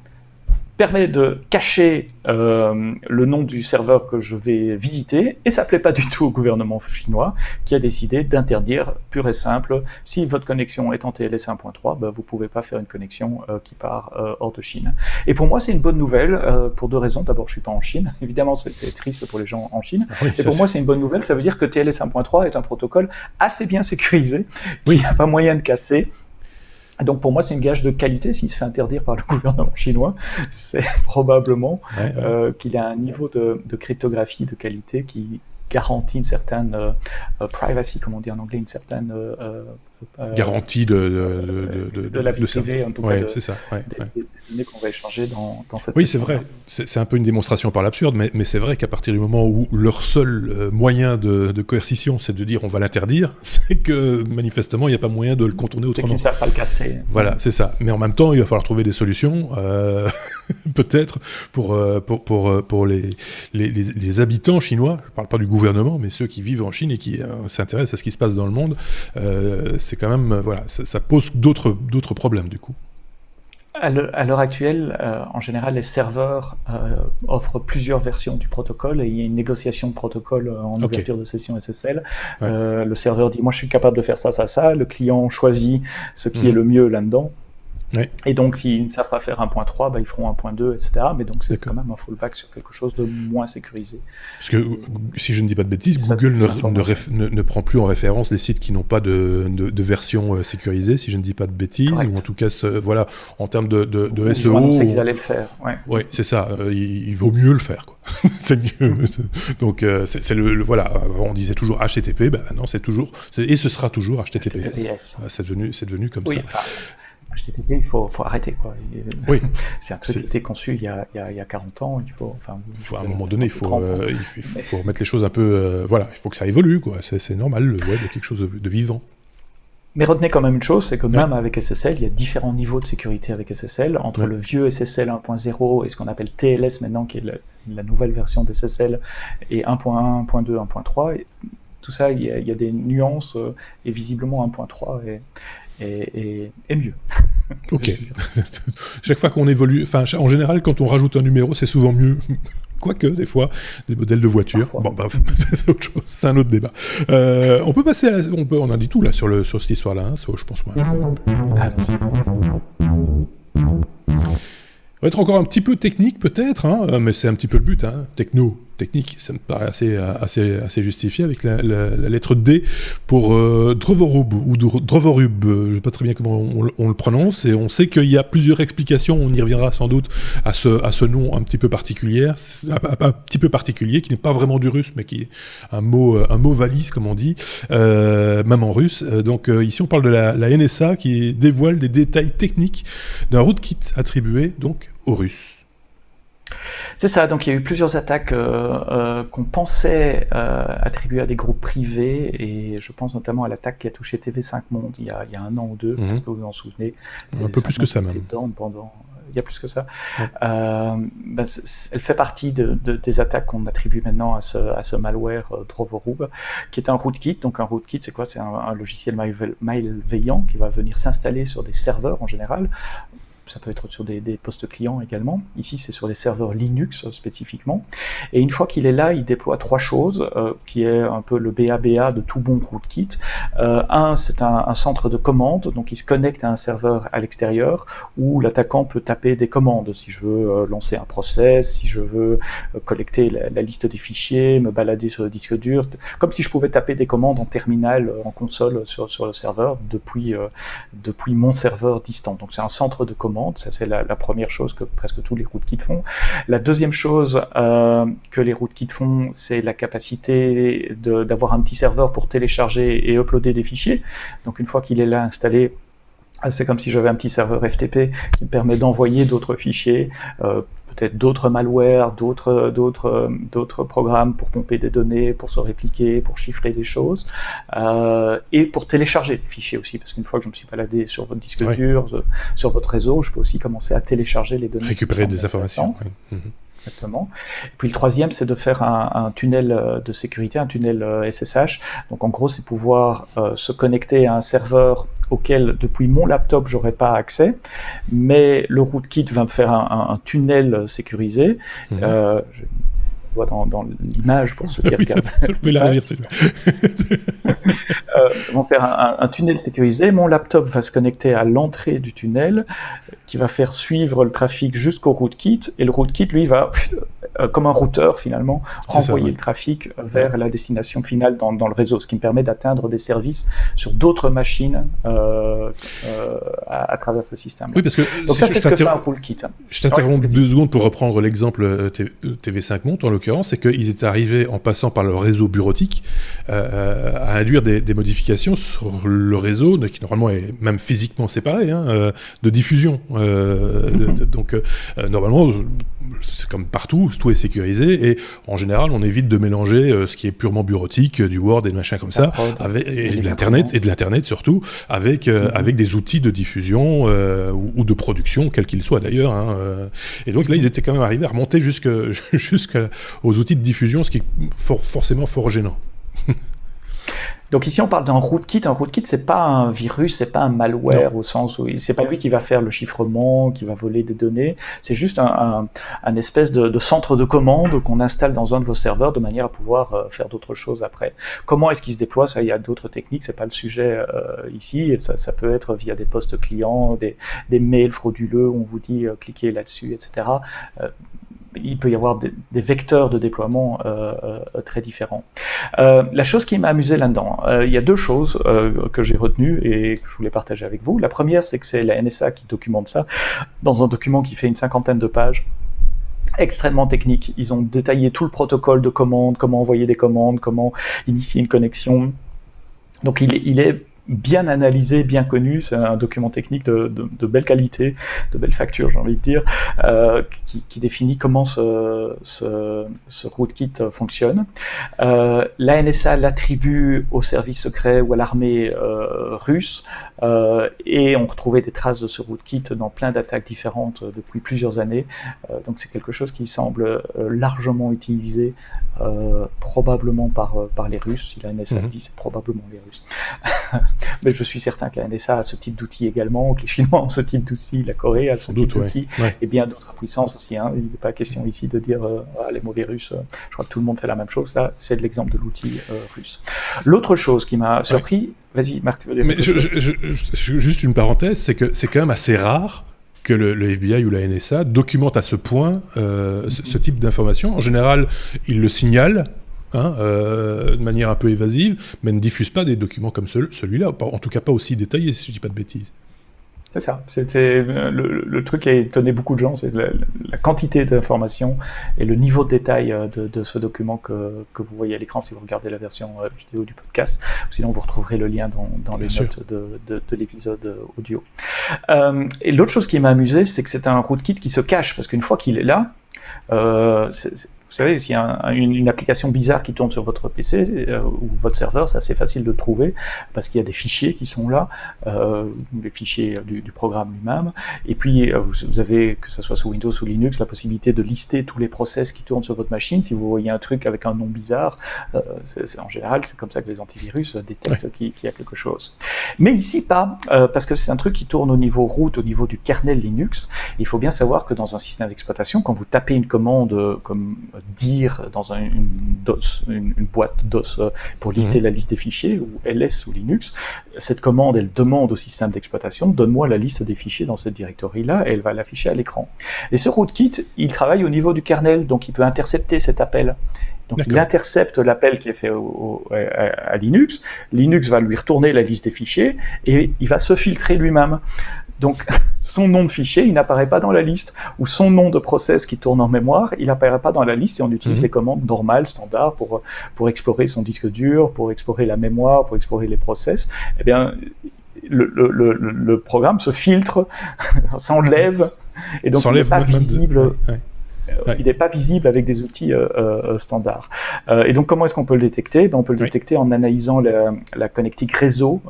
permet de cacher le nom du serveur que je vais visiter, et ça ne plaît pas du tout au gouvernement chinois, qui a décidé d'interdire, pur et simple, si votre connexion est en TLS 1.3, vous ne pouvez pas faire une connexion qui part hors de Chine. Et pour moi, c'est une bonne nouvelle, pour deux raisons. D'abord, je ne suis pas en Chine. Évidemment, c'est triste pour les gens en Chine. Et pour moi, c'est une bonne nouvelle. Ça veut dire que TLS 1.3 est un protocole assez bien sécurisé, qu'il n'y a pas moyen de casser. Donc pour moi, c'est une gage de qualité. S'il se fait interdire par le gouvernement chinois, c'est probablement qu'il a un niveau de cryptographie de qualité qui garantit une certaine privacy, comme on dit en anglais, une certaine garantie de la vie privée, en tout cas, c'est ça. données qu'on va échanger dans cette Oui, c'est session-là. vrai. C'est un peu une démonstration par l'absurde, mais c'est vrai qu'à partir du moment où leur seul moyen de coercition, c'est de dire on va l'interdire, c'est que manifestement, il n'y a pas moyen de le contourner C'est qu'ils autrement. ne savent pas le casser. Voilà, c'est ça. Mais en même temps, il va falloir trouver des solutions, peut-être, pour les habitants chinois. Je ne parle pas du gouvernement, mais ceux qui vivent en Chine et qui s'intéressent à ce qui se passe dans le monde. C'est quand même, voilà, ça pose d'autres problèmes, du coup. À l'heure actuelle, en général, les serveurs offrent plusieurs versions du protocole et il y a une négociation de protocole en ouverture de session SSL. Ouais. Le serveur dit, moi je suis capable de faire ça, ça, ça. Le client choisit ce qui est le mieux là-dedans. Ouais. Et donc, s'ils ne savent pas faire 1.3, bah, ils feront 1.2, etc. Mais donc, c'est quand même un fallback sur quelque chose de moins sécurisé. Parce que, si je ne dis pas de bêtises, Google ne prend plus en référence les sites qui n'ont pas de version sécurisée, si je ne dis pas de bêtises. Correct. Ou en tout cas, voilà, en termes de SEO... On sait qu'ils allaient le faire. Ouais, ouais, c'est ça. Il vaut mieux le faire, quoi. C'est mieux. Donc, c'est voilà. Avant, on disait toujours HTTP. Bah, non, c'est toujours... Et ce sera toujours HTTPS. C'est devenu comme ça. Enfin, HTTP, il faut arrêter, quoi. Oui. C'est un truc qui a été conçu il y a 40 ans. Il faut, à un moment donné, il faut remettre les choses un peu... voilà, il faut que ça évolue, quoi. C'est normal, le web est quelque chose de vivant. Mais retenez quand même une chose, c'est que même avec SSL, il y a différents niveaux de sécurité avec SSL, entre le vieux SSL 1.0 et ce qu'on appelle TLS maintenant, qui est la nouvelle version d'SSL, et 1.1, 1.2, 1.3. Tout ça, il y a des nuances, et visiblement 1.3 est mieux. Ok. Chaque fois qu'on évolue, enfin, en général, quand on rajoute un numéro, c'est souvent mieux. Quoique, des fois, des modèles de voitures. Bon, bref, c'est autre chose, c'est un autre débat. On peut passer à on a dit tout là sur cette histoire-là, hein, je pense. Moi. On va être encore un petit peu technique peut-être, hein, mais c'est un petit peu le but, hein, technique, ça me paraît assez justifié avec la lettre D pour Drovorub, ou Drovorub, je ne sais pas très bien comment on le prononce, et on sait qu'il y a plusieurs explications, on y reviendra sans doute à ce nom un petit peu particulier, qui n'est pas vraiment du russe, mais qui est un mot valise, comme on dit, même en russe. Donc ici on parle de la NSA qui dévoile les détails techniques d'un rootkit attribué donc aux Russes. C'est ça, donc il y a eu plusieurs attaques qu'on pensait attribuer à des groupes privés, et je pense notamment à l'attaque qui a touché TV5 Monde il y a 1 an ou 2, parce que vous vous en souvenez. Un peu plus que ça même. Il y a plus que ça. Ouais. Elle fait partie des attaques qu'on attribue maintenant à ce malware Drovorub, qui est un rootkit. Donc un rootkit, c'est quoi ? C'est un logiciel malveillant qui va venir s'installer sur des serveurs en général. Ça peut être sur des postes clients également. Ici, c'est sur des serveurs Linux spécifiquement. Et une fois qu'il est là, il déploie 3 choses, qui est un peu le BABA de tout bon rootkit. C'est un centre de commande, donc il se connecte à un serveur à l'extérieur où l'attaquant peut taper des commandes. Si je veux lancer un process, si je veux collecter la liste des fichiers, me balader sur le disque dur, comme si je pouvais taper des commandes en terminal, en console sur le serveur depuis mon serveur distant. Donc c'est un centre de commande. Ça, c'est la première chose que presque tous les rootkits font. La deuxième chose que les rootkits font, c'est la capacité d'avoir un petit serveur pour télécharger et uploader des fichiers. Donc une fois qu'il est là installé, c'est comme si j'avais un petit serveur FTP qui me permet d'envoyer d'autres fichiers, peut-être d'autres malwares, d'autres programmes pour pomper des données, pour se répliquer, pour chiffrer des choses, et pour télécharger des fichiers aussi, parce qu'une fois que je me suis baladé sur votre disque dur, sur votre réseau, je peux aussi commencer à télécharger les données. Récupérer des informations. Exactement. Et puis le troisième, c'est de faire un tunnel de sécurité, un tunnel SSH. Donc en gros, c'est pouvoir se connecter à un serveur auquel, depuis mon laptop, j'aurais pas accès, mais le rootkit va me faire un tunnel sécurisé. Je vois dans l'image pour ceux qui regardent. Je peux l'élargir, vont faire un tunnel sécurisé. Mon laptop va se connecter à l'entrée du tunnel, qui va faire suivre le trafic jusqu'au rootkit, et le rootkit, lui, va comme un routeur finalement, C'est ça, renvoyer ouais. le trafic vers la destination finale dans le réseau, ce qui me permet d'atteindre des services sur d'autres machines à travers ce système. Oui, parce que Donc ça, c'est ce que fait un rootkit. je t'interromps 2 secondes pour reprendre l'exemple TV5 Monde, en l'occurrence, c'est qu'ils étaient arrivés, en passant par le réseau bureautique, à induire des modifications sur le réseau, qui normalement est même physiquement séparé, de diffusion. Donc, normalement, c'est comme partout, tout est sécurisé, et en général, on évite de mélanger ce qui est purement bureautique, du Word et de machin comme ça, et de l'Internet surtout, avec des outils de diffusion ou de production, quels qu'ils soient d'ailleurs. Et donc là, ils étaient quand même arrivés à remonter jusqu'aux outils de diffusion, ce qui est forcément fort gênant. Donc ici, on parle d'un rootkit. Un rootkit, c'est pas un virus, c'est pas un malware au sens où c'est pas lui qui va faire le chiffrement, qui va voler des données. C'est juste un espèce de centre de commande qu'on installe dans un de vos serveurs de manière à pouvoir faire d'autres choses après. Comment est-ce qu'il se déploie? Ça, il y a d'autres techniques. C'est pas le sujet ici. Ça peut être via des postes clients, des mails frauduleux où on vous dit cliquez là-dessus, etc. Il peut y avoir des vecteurs de déploiement très différents. La chose qui m'a amusé là-dedans, il y a 2 choses que j'ai retenues et que je voulais partager avec vous. La première, c'est que c'est la NSA qui documente ça dans un document qui fait une 50aine de pages. Extrêmement technique. Ils ont détaillé tout le protocole de commande, comment envoyer des commandes, comment initier une connexion. Donc il est bien analysé, bien connu, c'est un document technique de belle qualité, de belle facture, j'ai envie de dire, qui définit comment ce rootkit fonctionne. La NSA l'attribue au service secret ou à l'armée russe, et on retrouvait des traces de ce rootkit dans plein d'attaques différentes depuis plusieurs années. Donc c'est quelque chose qui semble largement utilisé, probablement par les Russes. Si la NSA dit, c'est probablement les Russes. Mais je suis certain que la NSA a ce type d'outils également, que les Chinois ont ce type d'outils, la Corée a ce type d'outils, et bien d'autres puissances aussi. Il n'est pas question ici de dire les mauvais Russes. Je crois que tout le monde fait la même chose. Là, c'est de l'exemple de l'outil russe. L'autre chose qui m'a surpris, vas-y Marc, tu veux dire? Mais juste une parenthèse, c'est que c'est quand même assez rare que le FBI ou la NSA documente à ce point ce type d'informations. En général, ils le signalent de manière un peu évasive, mais ne diffusent pas des documents comme celui-là, en tout cas pas aussi détaillés, si je ne dis pas de bêtises. C'est ça. C'était le truc qui a étonné beaucoup de gens, c'est la quantité d'informations et le niveau de détail de ce document que vous voyez à l'écran si vous regardez la version vidéo du podcast. Sinon, vous retrouverez le lien dans les notes de l'épisode audio. Et l'autre chose qui m'a amusé, c'est que c'est un rootkit qui se cache, parce qu'une fois qu'il est là, vous savez, s'il y a une application bizarre qui tourne sur votre PC ou votre serveur, c'est assez facile de le trouver parce qu'il y a des fichiers qui sont là, les fichiers du programme lui-même. Et puis, vous avez, que ce soit sous Windows ou Linux, la possibilité de lister tous les process qui tournent sur votre machine. Si vous voyez un truc avec un nom bizarre, en général, c'est comme ça que les antivirus détectent qu'il y a quelque chose. Mais ici, pas, parce que c'est un truc qui tourne au niveau root, au niveau du kernel Linux. Il faut bien savoir que dans un système d'exploitation, quand vous tapez une commande comme dire dans une boîte DOS pour lister la liste des fichiers, ou LS ou Linux, cette commande, elle demande au système d'exploitation, donne-moi la liste des fichiers dans cette directory-là, et elle va l'afficher à l'écran. Et ce rootkit, il travaille au niveau du kernel, donc il peut intercepter cet appel. Donc il intercepte l'appel qui est fait à Linux, Linux va lui retourner la liste des fichiers, et il va se filtrer lui-même. Donc, son nom de fichier, il n'apparaît pas dans la liste, ou son nom de process qui tourne en mémoire, il n'apparaît pas dans la liste, et on utilise les commandes normales, standards, pour explorer son disque dur, pour explorer la mémoire, pour explorer les process. Eh bien, le programme se filtre, s'enlève, et donc il n'est pas visible. Il n'est pas visible avec des outils standards. Et donc, comment est-ce qu'on peut le détecter? On peut le détecter en analysant la connectique réseau,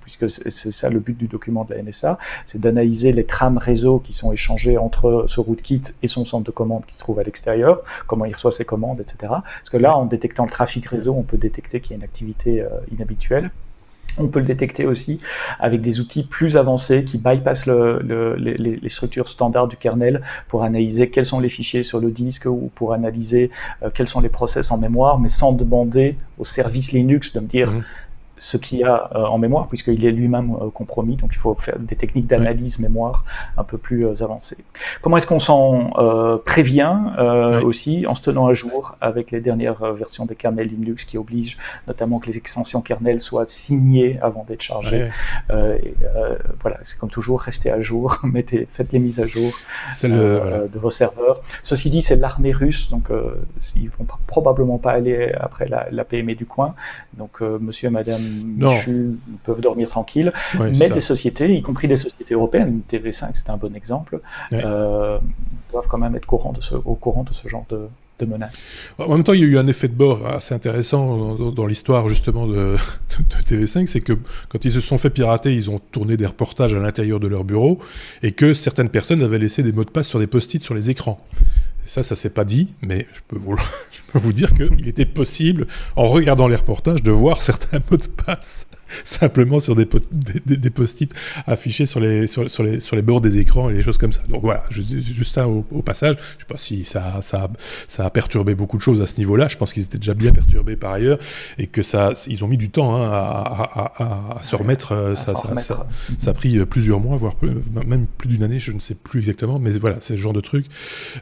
puisque c'est ça le but du document de la NSA, c'est d'analyser les trames réseau qui sont échangées entre ce rootkit et son centre de commande qui se trouve à l'extérieur, comment il reçoit ses commandes, etc. Parce que là, en détectant le trafic réseau, on peut détecter qu'il y a une activité inhabituelle. On peut le détecter aussi avec des outils plus avancés qui bypassent les structures standards du kernel pour analyser quels sont les fichiers sur le disque ou pour analyser quels sont les process en mémoire, mais sans demander au service Linux de me dire ce qu'il y a en mémoire, puisqu'il est lui-même compromis, donc il faut faire des techniques d'analyse mémoire un peu plus avancées. Comment est-ce qu'on s'en prévient aussi en se tenant à jour avec les dernières versions des kernels Linux qui obligent notamment que les extensions kernel soient signées avant d'être chargées. Voilà, c'est comme toujours, restez à jour, faites les mises à jour de vos serveurs. Ceci dit, c'est l'armée russe, donc ils vont probablement pas aller après la PME du coin, donc monsieur et madame Michu peuvent dormir tranquilles, mais des sociétés, y compris des sociétés européennes, TV5 c'est un bon exemple, doivent quand même être au courant de ce genre de menaces. En même temps, il y a eu un effet de bord assez intéressant dans l'histoire justement de TV5, c'est que quand ils se sont fait pirater, ils ont tourné des reportages à l'intérieur de leur bureau et que certaines personnes avaient laissé des mots de passe sur des post-it sur les écrans. Ça s'est pas dit, mais je peux vous dire qu'il était possible, en regardant les reportages, de voir certains mots de passe simplement sur des post-it affichés sur les bords des écrans et des choses comme ça. Donc voilà, juste un au passage. Je sais pas si ça a perturbé beaucoup de choses à ce niveau-là. Je pense qu'ils étaient déjà bien perturbés par ailleurs et que ils ont mis du temps à se remettre. Ça a pris plusieurs mois, voire même plus d'une année, je ne sais plus exactement, mais voilà, c'est le genre de truc.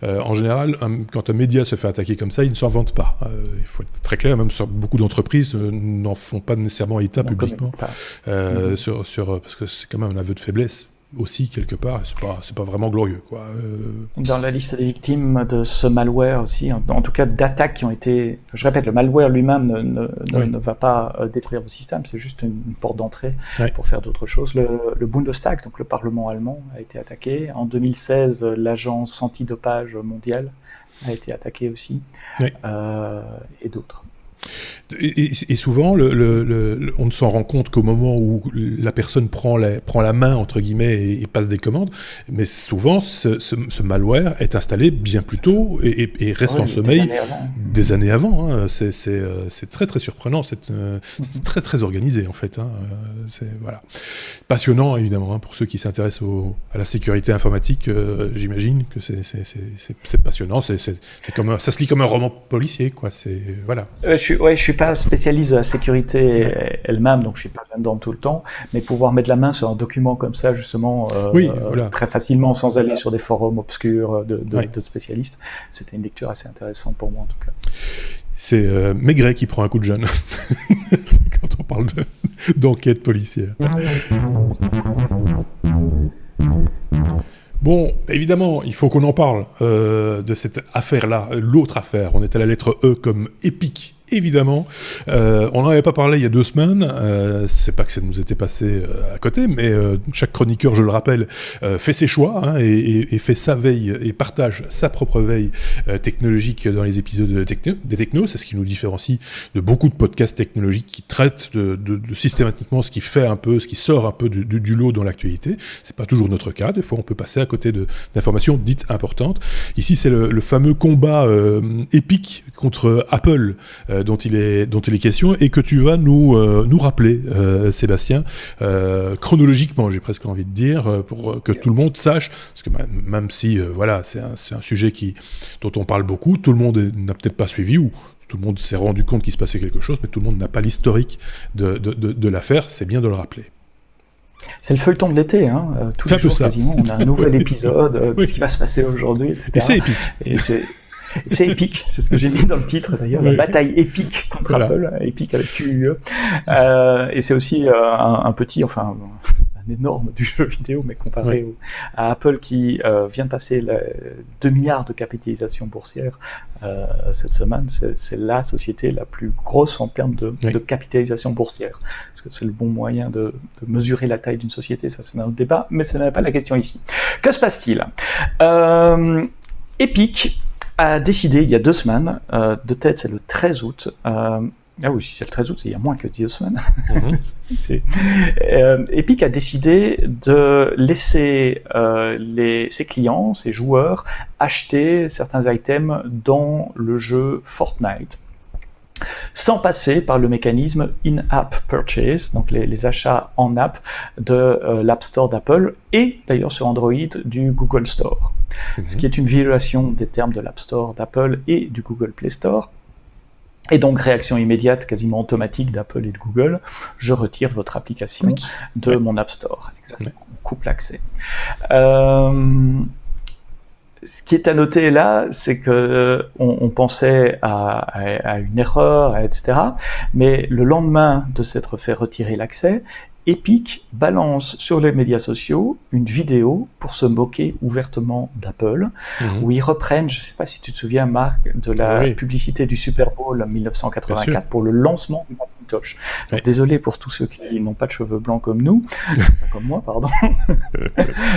En général, quand un média se fait attaquer comme ça, il ne s'en vante pas. Il faut être très clair, même sur beaucoup d'entreprises n'en font pas nécessairement état publiquement. Parce que c'est quand même un aveu de faiblesse aussi quelque part, c'est pas vraiment glorieux quoi. Dans la liste des victimes de ce malware aussi, en tout cas d'attaques qui ont été, je répète, le malware lui-même ne va pas détruire vos systèmes, c'est juste une porte d'entrée pour faire d'autres choses. Le Bundestag, donc le Parlement allemand, a été attaqué. En 2016, l'agence antidopage mondiale a été attaquée aussi, et d'autres. Et souvent, on ne s'en rend compte qu'au moment où la personne prend la main, entre guillemets, et passe des commandes, mais souvent, ce malware est installé bien plus tôt et reste en sommeil des années avant. Hein. C'est très, très surprenant, c'est très, très organisé, en fait. Hein. Voilà. Passionnant, évidemment, hein, pour ceux qui s'intéressent à la sécurité informatique, j'imagine que c'est passionnant, ça se lit comme un roman policier, quoi. Voilà. Je suis pas spécialiste de la sécurité elle-même, donc je suis pas là-dedans tout le temps, mais pouvoir mettre la main sur un document comme ça, justement, très facilement, sans aller sur des forums obscurs de spécialistes, c'était une lecture assez intéressante pour moi, en tout cas. C'est Maigret qui prend un coup de jeune, quand on parle d'enquête policière. Bon, évidemment, il faut qu'on en parle de cette affaire-là, l'autre affaire. On est à la lettre E comme Epic. Évidemment, on n'en avait pas parlé il y a 2 semaines, c'est pas que ça nous était passé à côté, mais chaque chroniqueur, je le rappelle, fait ses choix hein, et fait sa veille et partage sa propre veille technologique dans les épisodes des technos. C'est ce qui nous différencie de beaucoup de podcasts technologiques qui traitent de systématiquement ce qui sort un peu du lot dans l'actualité. C'est pas toujours notre cas, des fois on peut passer à côté d'informations dites importantes. Ici c'est le fameux combat épique contre Apple dont il est question et que tu vas nous rappeler, Sébastien, chronologiquement, j'ai presque envie de dire, pour que tout le monde sache, parce que même si c'est un sujet dont on parle beaucoup, tout le monde n'a peut-être pas suivi ou tout le monde s'est rendu compte qu'il se passait quelque chose, mais tout le monde n'a pas l'historique de l'affaire, c'est bien de le rappeler. C'est le feuilleton de l'été, hein. Tous les jours quasiment, on a un nouvel épisode, qu'est-ce qui va se passer aujourd'hui, etc. Et c'est épique. C'est épique, c'est ce que j'ai mis dans le titre d'ailleurs, la bataille épique contre Apple, épique avec QUE. Et c'est aussi un énorme du jeu vidéo, mais comparé à Apple qui vient de passer 2 milliards de capitalisation boursière cette semaine, c'est la société la plus grosse en termes de capitalisation boursière. Parce que c'est le bon moyen de mesurer la taille d'une société, ça c'est un autre débat, mais ce n'est pas la question ici. Que se passe-t-il ? Epic a décidé il y a 2 semaines, de tête c'est le 13 août, ah oui, si c'est le 13 août, c'est il y a moins que 2 semaines. Epic a décidé de laisser ses clients, ses joueurs, acheter certains items dans le jeu Fortnite, sans passer par le mécanisme in-app purchase, donc les achats en app de l'App Store d'Apple et d'ailleurs sur Android du Google Store. Ce qui est une violation des termes de l'App Store d'Apple et du Google Play Store. Et donc, réaction immédiate, quasiment automatique d'Apple et de Google, je retire votre application de mon App Store. Exactement, on coupe l'accès. Ce qui est à noter là, c'est que on pensait à une erreur, etc. Mais le lendemain de s'être fait retirer l'accès, Epic balance sur les médias sociaux une vidéo pour se moquer ouvertement d'Apple, où ils reprennent, je ne sais pas si tu te souviens, Marc, de la publicité du Super Bowl 1984 pour le lancement du Macintosh. Donc, désolé pour tous ceux qui n'ont pas de cheveux blancs comme nous, comme moi, pardon.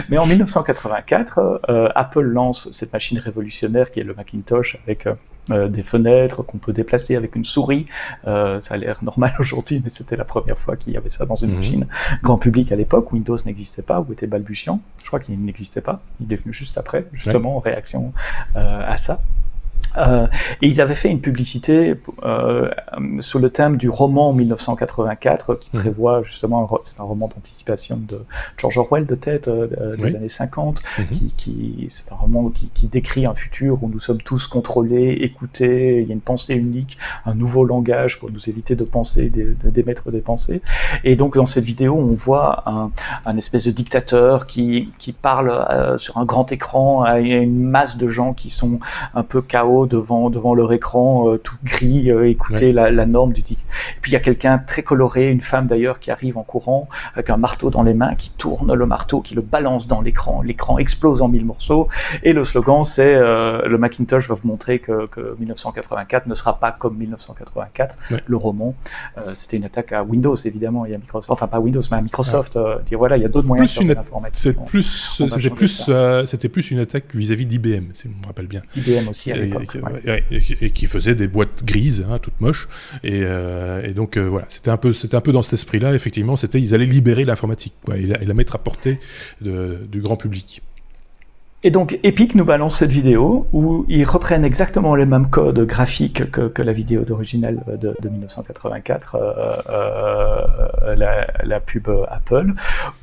Mais en 1984, Apple lance cette machine révolutionnaire qui est le Macintosh avec des fenêtres qu'on peut déplacer avec une souris. Ça a l'air normal aujourd'hui, mais c'était la première fois qu'il y avait ça dans une machine grand public à l'époque. Windows n'existait pas ou était balbutiant. Je crois qu'il n'existait pas. Il est venu juste après, justement en réaction à ça. Et ils avaient fait une publicité sous le thème du roman 1984 qui prévoit justement, c'est un roman d'anticipation de George Orwell de tête des années 50, c'est un roman qui décrit un futur où nous sommes tous contrôlés, écoutés, il y a une pensée unique, un nouveau langage pour nous éviter de penser, d'émettre des pensées. Et donc dans cette vidéo, on voit un espèce de dictateur qui parle sur un grand écran à une masse de gens qui sont un peu chaos devant leur écran, tout gris, écouter la norme du dictateur. Et puis il y a quelqu'un très coloré, une femme d'ailleurs, qui arrive en courant avec un marteau dans les mains, qui tourne le marteau, qui le balance dans l'écran. L'écran explose en 1000 morceaux. Et le slogan, c'est le Macintosh va vous montrer que 1984 ne sera pas comme 1984, le roman. C'était une attaque à Windows, évidemment, et à Microsoft. Enfin, pas Windows, mais à Microsoft. Dire voilà, il y a d'autres moyens de faire de l'informatique. C'était plus une attaque vis-à-vis d'IBM, si je me rappelle bien. IBM aussi à l'époque. Et qui faisait des boîtes grises, toutes moches, et donc voilà, c'était un peu dans cet esprit-là. Effectivement, ils allaient libérer l'informatique, et la mettre à portée du grand public. Et donc Epic nous balance cette vidéo où ils reprennent exactement les mêmes codes graphiques que la vidéo d'original de 1984, la pub Apple,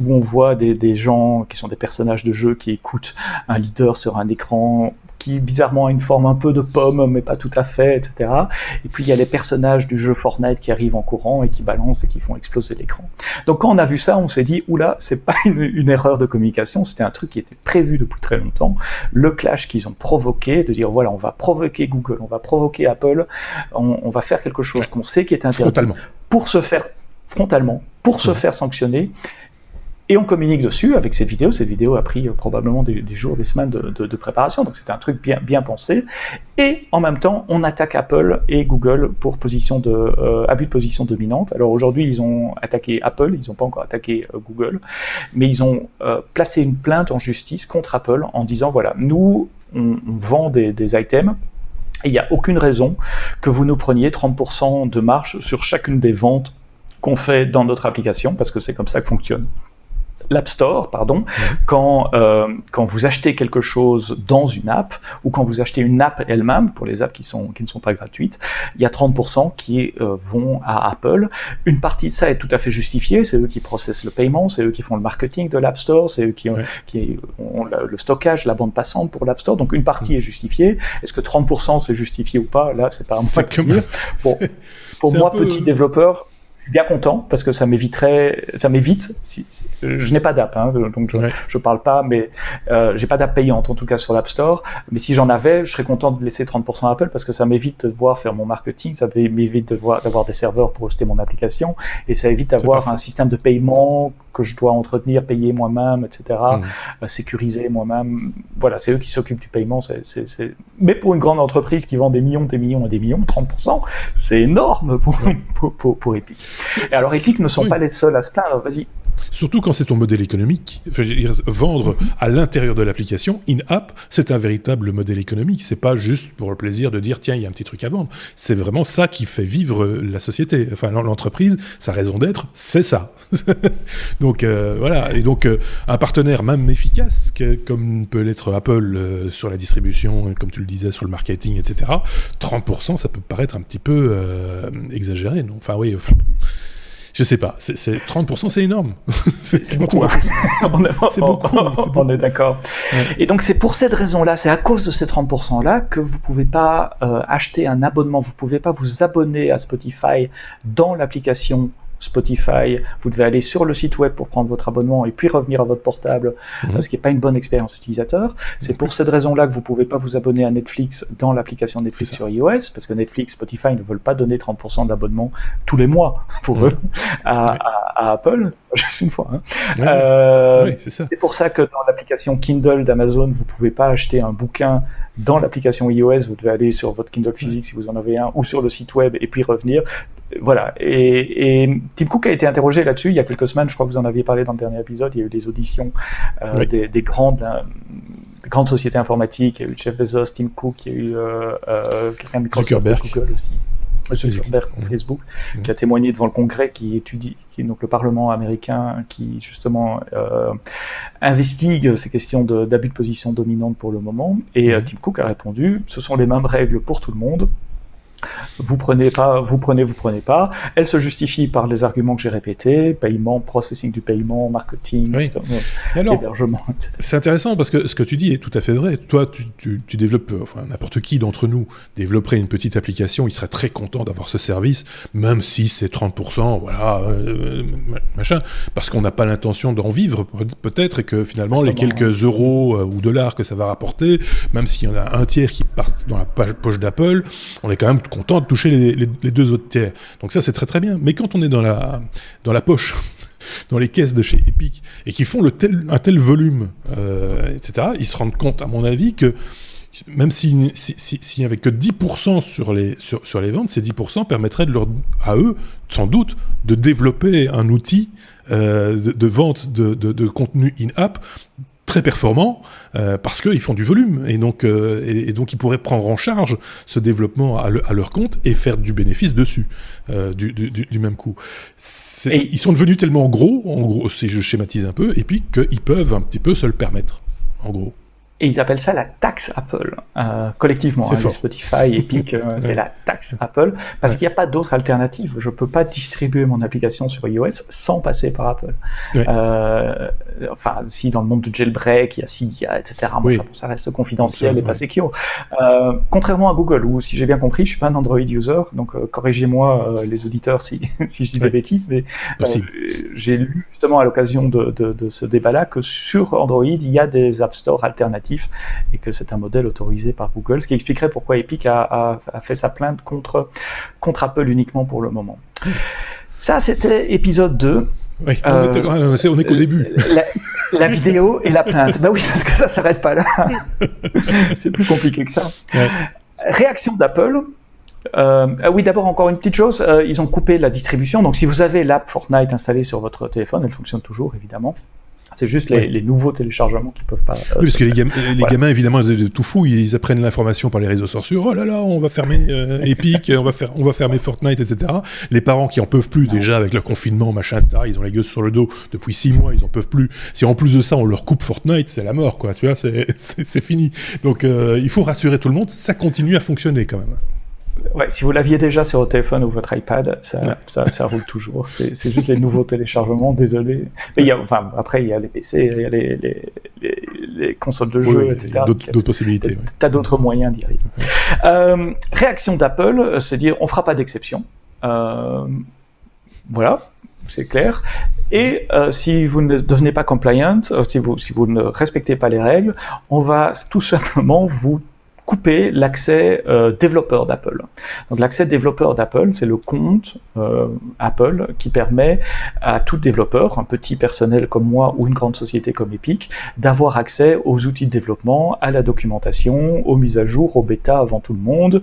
où on voit des gens qui sont des personnages de jeu qui écoutent un leader sur un écran qui bizarrement a une forme un peu de pomme, mais pas tout à fait, etc. Et puis il y a les personnages du jeu Fortnite qui arrivent en courant et qui balancent et qui font exploser l'écran. Donc quand on a vu ça, on s'est dit, oula, c'est pas une erreur de communication, c'était un truc qui était prévu depuis très longtemps. Le clash qu'ils ont provoqué, de dire voilà, on va provoquer Google, on va provoquer Apple, on va faire quelque chose qu'on sait qui est interdit pour se faire frontalement, pour se faire sanctionner. Et on communique dessus avec cette vidéo. Cette vidéo a pris probablement des jours, des semaines de préparation, donc c'était un truc bien pensé. Et en même temps, on attaque Apple et Google pour abus de position dominante. Alors aujourd'hui, ils ont attaqué Apple, ils n'ont pas encore attaqué Google, mais ils ont placé une plainte en justice contre Apple en disant voilà, nous, on vend des items, et il n'y a aucune raison que vous nous preniez 30% de marge sur chacune des ventes qu'on fait dans notre application, parce que c'est comme ça que fonctionne l'App Store, quand vous achetez quelque chose dans une app, ou quand vous achetez une app elle-même, pour les apps qui ne sont pas gratuites, il y a 30% qui vont à Apple. Une partie de ça est tout à fait justifiée, c'est eux qui processent le paiement, c'est eux qui font le marketing de l'App Store, c'est eux qui ont le stockage, la bande passante pour l'App Store, donc une partie est justifiée. Est-ce que 30% c'est justifié ou pas? Là, c'est pas à moi de dire. Pour moi, petit développeur, bien content parce que ça m'évite. Je n'ai pas d'app, donc je parle pas, mais j'ai pas d'app payante en tout cas sur l'App Store. Mais si j'en avais, je serais content de laisser 30% à Apple parce que ça m'évite de devoir faire mon marketing, ça m'évite d'avoir des serveurs pour hoster mon application et ça évite d'avoir un système de paiement que je dois entretenir, payer moi-même, etc. Sécuriser moi-même. Voilà, c'est eux qui s'occupent du paiement. Mais pour une grande entreprise qui vend des millions, 30%, c'est énorme pour Epic. Et alors Epic ne sont pas les seuls à se plaindre. Vas-y. Surtout quand c'est ton modèle économique. Vendre à l'intérieur de l'application, in-app, c'est un véritable modèle économique. C'est pas juste pour le plaisir de dire tiens, il y a un petit truc à vendre. C'est vraiment ça qui fait vivre la société. Enfin, l'entreprise, sa raison d'être, c'est ça. Donc voilà. Et donc un partenaire même efficace, comme peut l'être Apple sur la distribution, comme tu le disais, sur le marketing, etc. 30%, ça peut paraître un petit peu exagéré, non ? Enfin oui. Je sais pas, c'est 30%, c'est énorme. C'est beaucoup. C'est beaucoup. On est d'accord. Ouais. Et donc c'est pour cette raison-là, c'est à cause de ces 30%-là que vous pouvez pas acheter un abonnement, vous pouvez pas vous abonner à Spotify dans l'application Spotify, vous devez aller sur le site web pour prendre votre abonnement et puis revenir à votre portable, ce qui n'est pas une bonne expérience utilisateur. C'est pour cette raison-là que vous ne pouvez pas vous abonner à Netflix dans l'application Netflix sur iOS, parce que Netflix, Spotify ne veulent pas donner 30% d'abonnement tous les mois pour eux à Apple, juste une fois. Oui, c'est ça. C'est pour ça que dans l'application Kindle d'Amazon, vous ne pouvez pas acheter un bouquin dans l'application iOS, vous devez aller sur votre Kindle physique si vous en avez un, ou sur le site web et puis revenir. Voilà, et Tim Cook a été interrogé là-dessus il y a quelques semaines, je crois que vous en aviez parlé dans le dernier épisode, il y a eu des auditions des grandes sociétés informatiques, il y a eu Jeff Bezos, Tim Cook, il y a eu quelqu'un de Microsoft, Google aussi. Zuckerberg pour Facebook, qui a témoigné devant le Congrès, qui est donc le Parlement américain, qui justement investigue ces questions d'abus de position dominante pour le moment. Et Tim Cook a répondu, ce sont les mêmes règles pour tout le monde. Vous prenez pas, vous prenez pas. Elle se justifie par les arguments que j'ai répétés, paiement, processing du paiement, marketing, hébergement, etc. C'est intéressant parce que ce que tu dis est tout à fait vrai. Toi, tu développes, enfin n'importe qui d'entre nous développerait une petite application, il serait très content d'avoir ce service, même si c'est 30%, voilà, machin, parce qu'on n'a pas l'intention d'en vivre peut-être, et que finalement les quelques euros ou dollars que ça va rapporter, même s'il y en a un tiers qui part dans la poche d'Apple, on est quand même content de toucher les deux autres tiers. Donc ça, c'est très très bien. Mais quand on est dans la poche, dans les caisses de chez Epic, et qui font un tel volume, etc., ils se rendent compte, à mon avis, que même s'il n'y avait que 10% sur les ventes, ces 10% permettraient à eux, sans doute, de développer un outil de vente de contenu in-app très performants parce qu'ils font du volume et donc ils pourraient prendre en charge ce développement à leur compte et faire du bénéfice dessus du même coup. Ils sont devenus tellement gros, en gros, si je schématise un peu, et puis qu'ils peuvent un petit peu se le permettre, en gros. Et ils appellent ça la taxe Apple, collectivement. Hein, Spotify, Epic, c'est la taxe Apple, parce qu'il n'y a pas d'autre alternative. Je ne peux pas distribuer mon application sur iOS sans passer par Apple. Enfin, si dans le monde du jailbreak, il y a Cydia, etc., ça reste confidentiel et pas secure. Contrairement à Google, où, si j'ai bien compris, je ne suis pas un Android user, donc corrigez-moi les auditeurs si je dis des bêtises, mais j'ai lu justement à l'occasion de ce débat-là que sur Android, il y a des App Store alternatifs et que c'est un modèle autorisé par Google, ce qui expliquerait pourquoi Epic a fait sa plainte contre Apple uniquement pour le moment. Ça, c'était épisode 2. Oui, on est qu'au début. La vidéo et la plainte. Ben oui, parce que ça ne s'arrête pas là. C'est plus compliqué que ça. Ouais. Réaction d'Apple. Oui, d'abord, encore une petite chose. Ils ont coupé la distribution. Donc, si vous avez l'app Fortnite installée sur votre téléphone, elle fonctionne toujours, évidemment. C'est juste les nouveaux téléchargements qui peuvent pas... oui, parce que les gamins, évidemment, de tout fou, ils apprennent l'information par les réseaux sociaux. Oh là là, on va fermer Epic, on va fermer Fortnite, etc. Les parents qui en peuvent plus, déjà, avec leur confinement, machin, etc., ils ont les gueuses sur le dos depuis 6 mois, ils en peuvent plus. Si en plus de ça, on leur coupe Fortnite, c'est la mort, quoi. Tu vois, c'est fini. Donc, il faut rassurer tout le monde, ça continue à fonctionner, quand même. Ouais, si vous l'aviez déjà sur votre téléphone ou votre iPad, ça roule toujours. C'est juste les nouveaux téléchargements, désolé. Mais après, il y a les PC, il y a les consoles de jeux, etc. D'autres possibilités. Tu as d'autres moyens d'y arriver. Réaction d'Apple, c'est dire on fera pas d'exception. Voilà, c'est clair. Et si vous ne devenez pas compliant, si vous ne respectez pas les règles, on va tout simplement vous couper l'accès développeur d'Apple. Donc l'accès développeur d'Apple, c'est le compte Apple qui permet à tout développeur, un petit personnel comme moi ou une grande société comme Epic, d'avoir accès aux outils de développement, à la documentation, aux mises à jour, aux bêtas avant tout le monde,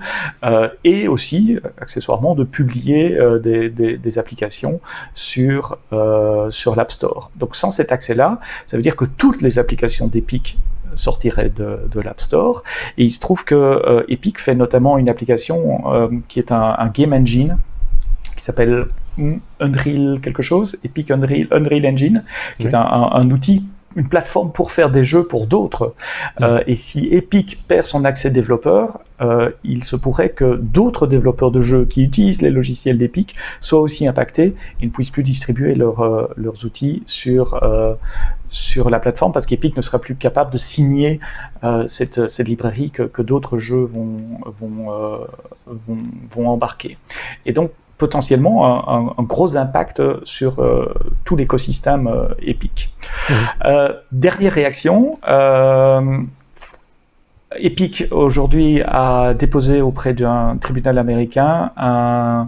et aussi, accessoirement, de publier des applications sur l'App Store. Donc sans cet accès-là, ça veut dire que toutes les applications d'Epic sortirait de l'App Store. Et il se trouve que Epic fait notamment une application qui est un game engine qui s'appelle Unreal quelque chose, Epic Unreal Engine, qui est un outil une plateforme pour faire des jeux pour d'autres. Et si Epic perd son accès développeur, il se pourrait que d'autres développeurs de jeux qui utilisent les logiciels d'Epic soient aussi impactés et ne puissent plus distribuer leurs outils sur la plateforme parce qu'Epic ne sera plus capable de signer cette librairie que d'autres jeux vont embarquer. Et donc, potentiellement un gros impact sur tout l'écosystème Epic. Dernière réaction, Epic aujourd'hui a déposé auprès d'un tribunal américain un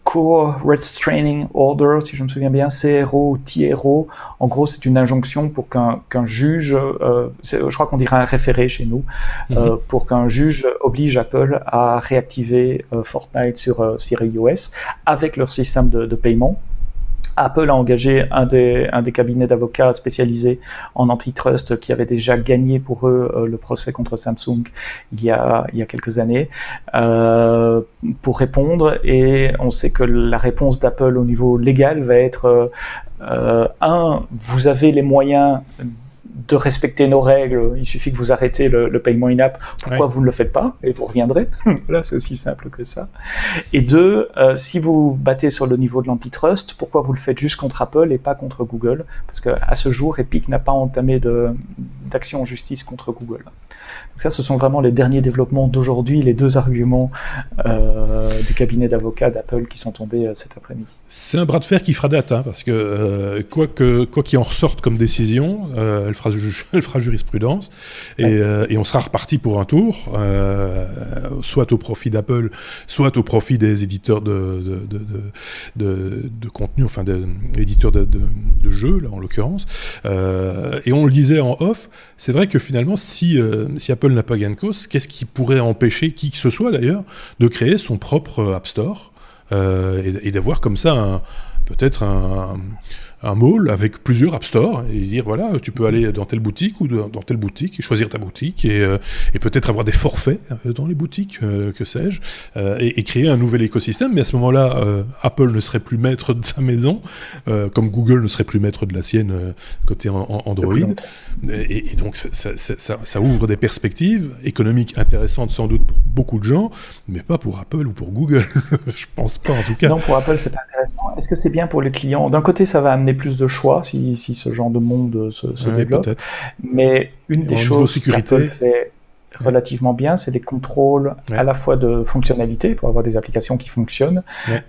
Core Restraining Order, si je me souviens bien, CRO ou TRO. En gros, c'est une injonction pour qu'un juge, je crois qu'on dirait un référé chez nous, pour qu'un juge oblige Apple à réactiver Fortnite sur iOS avec leur système de paiement. Apple a engagé un des cabinets d'avocats spécialisés en antitrust qui avait déjà gagné pour eux le procès contre Samsung il y a quelques années pour répondre, et on sait que la réponse d'Apple au niveau légal va être vous avez les moyens de respecter nos règles, il suffit que vous arrêtez le paiement in-app, pourquoi vous ne le faites pas et vous reviendrez. Là, c'est aussi simple que ça. Et deux, si vous battez sur le niveau de l'antitrust, pourquoi vous le faites juste contre Apple et pas contre Google? Parce qu'à ce jour, Epic n'a pas entamé d'action en justice contre Google. Donc ça, ce sont vraiment les derniers développements d'aujourd'hui, les deux arguments du cabinet d'avocats d'Apple qui sont tombés cet après-midi. C'est un bras de fer qui fera date, hein, parce que quoi qu'il en ressorte comme décision, elle fera jurisprudence, et on sera reparti pour un tour, soit au profit d'Apple, soit au profit des éditeurs de contenu, enfin éditeurs de jeux, là en l'occurrence. Et on le disait en off, c'est vrai que finalement, si Apple n'a pas gain de cause, qu'est-ce qui pourrait empêcher qui que ce soit d'ailleurs de créer son propre App Store et d'avoir comme ça peut-être un mall avec plusieurs App Store et dire voilà, tu peux aller dans telle boutique ou dans telle boutique et choisir ta boutique et peut-être avoir des forfaits dans les boutiques, que sais-je, et créer un nouvel écosystème. Mais à ce moment-là, Apple ne serait plus maître de sa maison, comme Google ne serait plus maître de la sienne côté Android. Et donc ça ouvre des perspectives économiques intéressantes sans doute pour beaucoup de gens, mais pas pour Apple ou pour Google. Je pense pas en tout cas. Non, pour Apple c'est pas intéressant. Est-ce que c'est bien pour les clients? D'un côté, ça va amener plus de choix si ce genre de monde se développe. Peut-être. Mais une des choses qu'Apple fait relativement bien, c'est des contrôles à la fois de fonctionnalité pour avoir des applications qui fonctionnent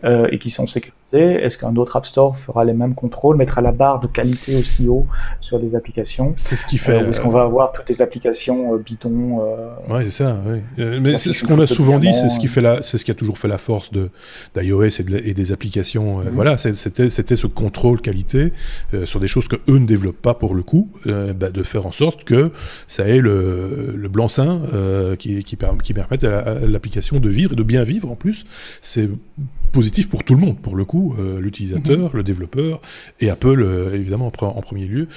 et qui sont sécurisées. Est-ce qu'un autre App Store fera les mêmes contrôles, mettra la barre de qualité aussi haut sur les applications? C'est ce qui fait. Ou est-ce qu'on va avoir toutes les applications bidons Oui, c'est ça. Oui. Mais c'est ce qu'on a souvent dit, c'est ce qui a toujours fait la force d'iOS et des applications. Voilà, c'était ce contrôle qualité sur des choses que eux ne développent pas pour le coup, de faire en sorte que ça ait le blanc-seing qui permette à l'application de vivre et de bien vivre en plus. C'est positif pour tout le monde, pour le coup, l'utilisateur, le développeur et Apple évidemment en premier lieu.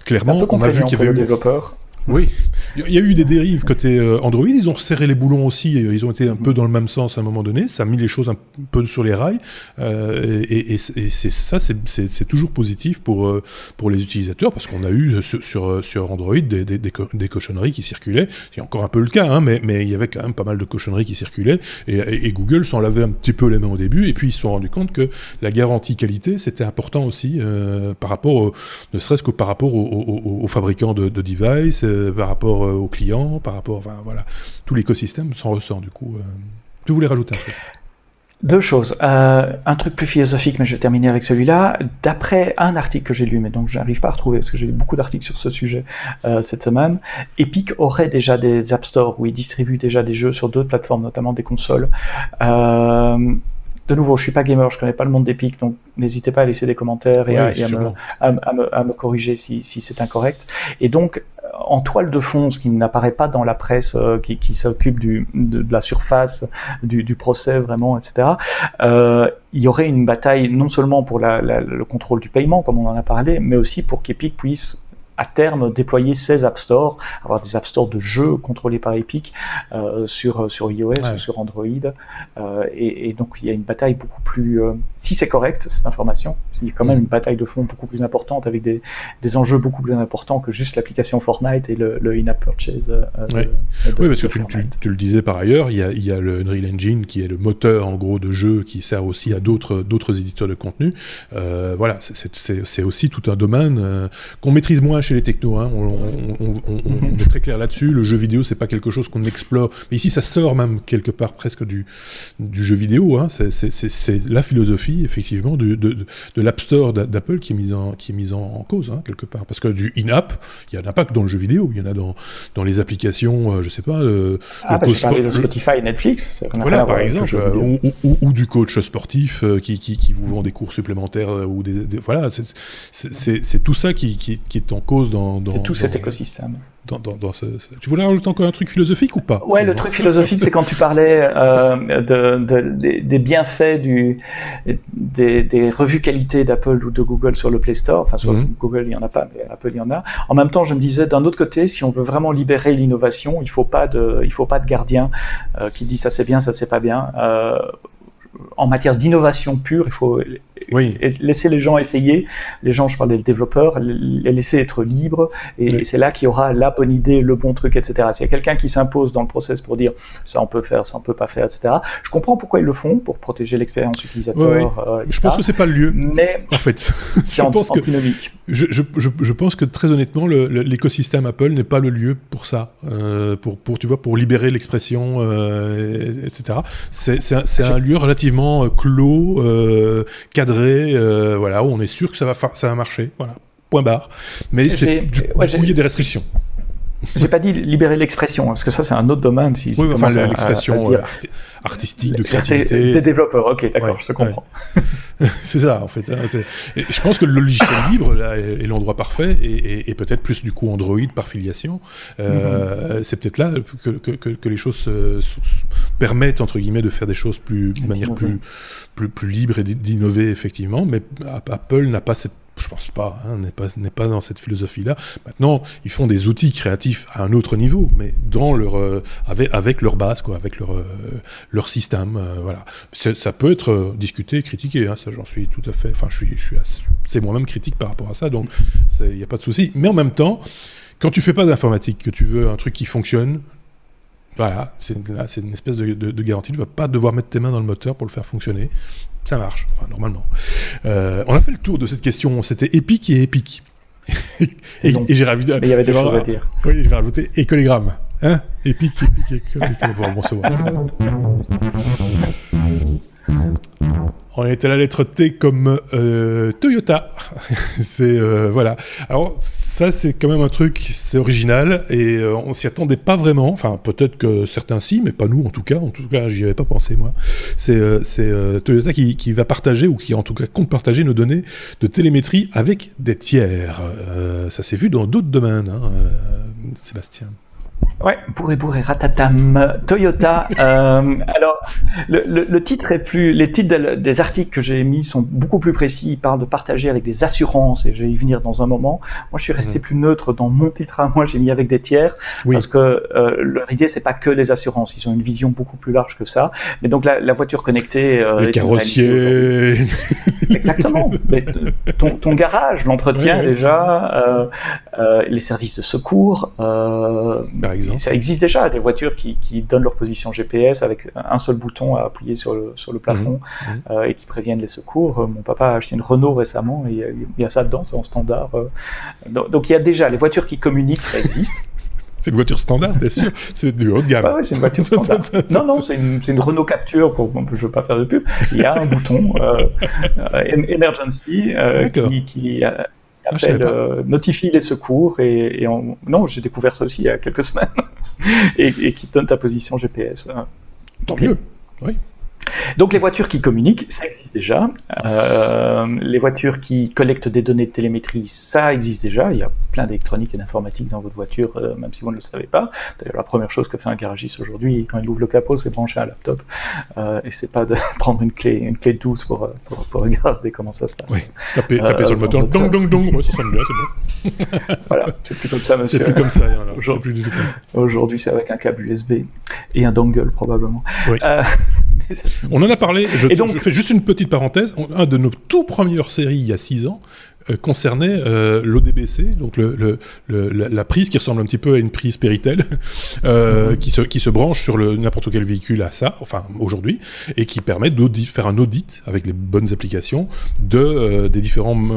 Clairement, on a vu qu'il y avait le développeur. Oui, il y a eu des dérives côté Android, ils ont resserré les boulons aussi, ils ont été un peu dans le même sens à un moment donné, ça a mis les choses un peu sur les rails, et c'est toujours positif pour les utilisateurs, parce qu'on a eu sur Android des cochonneries qui circulaient, c'est encore un peu le cas, hein, mais il y avait quand même pas mal de cochonneries qui circulaient, et Google s'en lavait un petit peu les mains au début, et puis ils se sont rendus compte que la garantie qualité, c'était important aussi, ne serait-ce que par rapport aux fabricants de devices, par rapport aux clients, par rapport, enfin voilà, tout l'écosystème s'en ressort du coup. Tu voulais rajouter un truc? Deux choses. Un truc plus philosophique, mais je vais terminer avec celui-là. D'après un article que j'ai lu, mais donc je n'arrive pas à retrouver parce que j'ai lu beaucoup d'articles sur ce sujet cette semaine, Epic aurait déjà des App Store où ils distribuent déjà des jeux sur d'autres plateformes, notamment des consoles. De nouveau, je suis pas gamer, je connais pas le monde d'Epic, donc n'hésitez pas à laisser des commentaires et à me corriger si c'est incorrect. Et donc, en toile de fond, ce qui n'apparaît pas dans la presse qui s'occupe de la surface du procès vraiment, etc., il y aurait une bataille non seulement pour le contrôle du paiement, comme on en a parlé, mais aussi pour qu'Epic puisse à terme déployer 16 App Store, avoir des App Store de jeux contrôlés par Epic sur iOS ou sur Android. Et donc il y a une bataille beaucoup plus... si c'est correct, cette information, il y a quand même une bataille de fond beaucoup plus importante avec des enjeux beaucoup plus importants que juste l'application Fortnite et le in-app purchase. Oui, parce que tu le disais par ailleurs, il y a le Unreal Engine qui est le moteur en gros de jeu qui sert aussi à d'autres éditeurs de contenu. Voilà, c'est aussi tout un domaine qu'on maîtrise moins chez les technos. Hein. On est très clair là-dessus. Le jeu vidéo, c'est pas quelque chose qu'on explore. Mais ici, ça sort même quelque part presque du jeu vidéo. Hein. C'est la philosophie, effectivement, de l'App Store d'Apple qui est mise en cause, hein, quelque part. Parce que du in-app, il n'y en a pas que dans le jeu vidéo. Il y en a dans les applications, je sais pas... je parlais de Spotify et Netflix. Voilà, par exemple. Ou du coach sportif qui vous vend des cours supplémentaires. Voilà, c'est tout ça qui est en cause dans tout cet écosystème. Tu voulais rajouter encore un truc philosophique ou pas? Ouais, le truc philosophique, c'est quand tu parlais des bienfaits des revues qualité d'Apple ou de Google sur le Play Store. Enfin, sur Google, il n'y en a pas, mais Apple, il y en a. En même temps, je me disais, d'un autre côté, si on veut vraiment libérer l'innovation, il faut pas de gardien qui dit ça c'est bien, ça c'est pas bien. En matière d'innovation pure, il faut laisser les gens essayer. Les gens, je parle des développeurs, les laisser être libres. Et c'est là qu'il y aura la bonne idée, le bon truc, etc. S'il y a quelqu'un qui s'impose dans le process pour dire ça on peut faire, ça on peut pas faire, etc. Je comprends pourquoi ils le font, pour protéger l'expérience utilisateur. Je pense que c'est pas le lieu. Mais en fait, c'est antinomique. Je pense que très honnêtement, l'écosystème Apple n'est pas le lieu pour ça, pour libérer l'expression, etc. C'est un lieu relativement clos, cadré, voilà, où on est sûr que ça va marcher, voilà, point barre. Mais il y a des restrictions. J'ai pas dit libérer l'expression, parce que ça c'est un autre domaine. L'expression artistique, de créativité. Des développeurs, ok, d'accord, je te comprends. C'est ça, en fait. Et je pense que le logiciel libre là, est l'endroit parfait, et peut-être plus du coup Android par filiation. C'est peut-être là que les choses permettent, entre guillemets, de faire des choses de manière plus libre et d'innover, effectivement. Mais Apple n'a pas cette... Je pense pas, n'est pas dans cette philosophie-là. Maintenant, ils font des outils créatifs à un autre niveau, mais dans avec leur base, quoi, avec leur système, voilà. Ça peut être discuté, critiqué, hein, ça j'en suis tout à fait. Enfin, c'est moi-même critique par rapport à ça, donc il n'y a pas de souci. Mais en même temps, quand tu fais pas d'informatique, que tu veux un truc qui fonctionne, voilà, c'est une espèce de garantie. Tu ne vas pas devoir mettre tes mains dans le moteur pour le faire fonctionner. Ça marche, enfin, normalement. On a fait le tour de cette question. C'était Epic et Epic. et j'ai rajouté... Mais il y avait des choses à dire. Oui, j'ai rajouté écolégramme. Hein, Epic, écolégramme. Bon, c'est bon. On était à la lettre T comme Toyota. C'est voilà. Alors ça c'est quand même un truc, c'est original et on s'y attendait pas vraiment. Enfin peut-être que certains si, mais pas nous en tout cas. En tout cas, j'y avais pas pensé moi. C'est Toyota qui va partager ou qui en tout cas compte partager nos données de télémétrie avec des tiers. Ça s'est vu dans d'autres domaines, hein, Sébastien. Ouais, bourré, ratatam, Toyota. Alors, le titre est plus, les titres des articles que j'ai mis sont beaucoup plus précis. Ils parlent de partager avec des assurances et je vais y venir dans un moment. Moi, je suis resté plus neutre dans mon titre à moi. J'ai mis avec des tiers parce que leur idée, c'est pas que les assurances. Ils ont une vision beaucoup plus large que ça. Mais donc la voiture connectée, le carrossier. Exactement. Mais ton garage, l'entretien déjà, les services de secours. Par exemple. Ça existe déjà, des voitures qui donnent leur position GPS avec un seul bouton à appuyer sur le plafond et qui préviennent les secours. Mon papa a acheté une Renault récemment et il y a ça dedans, c'est en standard. Donc il y a déjà les voitures qui communiquent, ça existe. C'est une voiture standard, t'es sûr? C'est du haut de gamme. Oui, c'est une voiture standard. Non, c'est une Renault Capture, je ne veux pas faire de pub. Il y a un bouton Emergency qui notifie les secours non, j'ai découvert ça aussi il y a quelques semaines et qui donne ta position GPS. Tant mieux, oui. Donc les voitures qui communiquent, ça existe déjà. Les voitures qui collectent des données de télémétrie, ça existe déjà. Il y a plein d'électronique et d'informatique dans votre voiture, même si vous ne le savez pas. D'ailleurs, la première chose que fait un garagiste aujourd'hui, quand il ouvre le capot, c'est brancher un laptop. Et c'est pas de prendre une clé douce pour regarder comment ça se passe. Oui, taper sur le moteur, dong, dong, dong, ouais, ça sonne bien, c'est bon. Voilà, c'est plus comme ça, monsieur. C'est plus comme ça, alors. C'est plus du tout comme ça. Aujourd'hui, c'est avec un câble USB et un dongle, probablement. Oui. On en a parlé, je fais juste une petite parenthèse, un de nos tout premiers hors-série il y a 6 ans concernait l'ODBC, donc la prise qui ressemble un petit peu à une prise Péritel, qui se branche sur n'importe quel véhicule à ça, enfin aujourd'hui, et qui permet de faire un audit avec les bonnes applications des différentes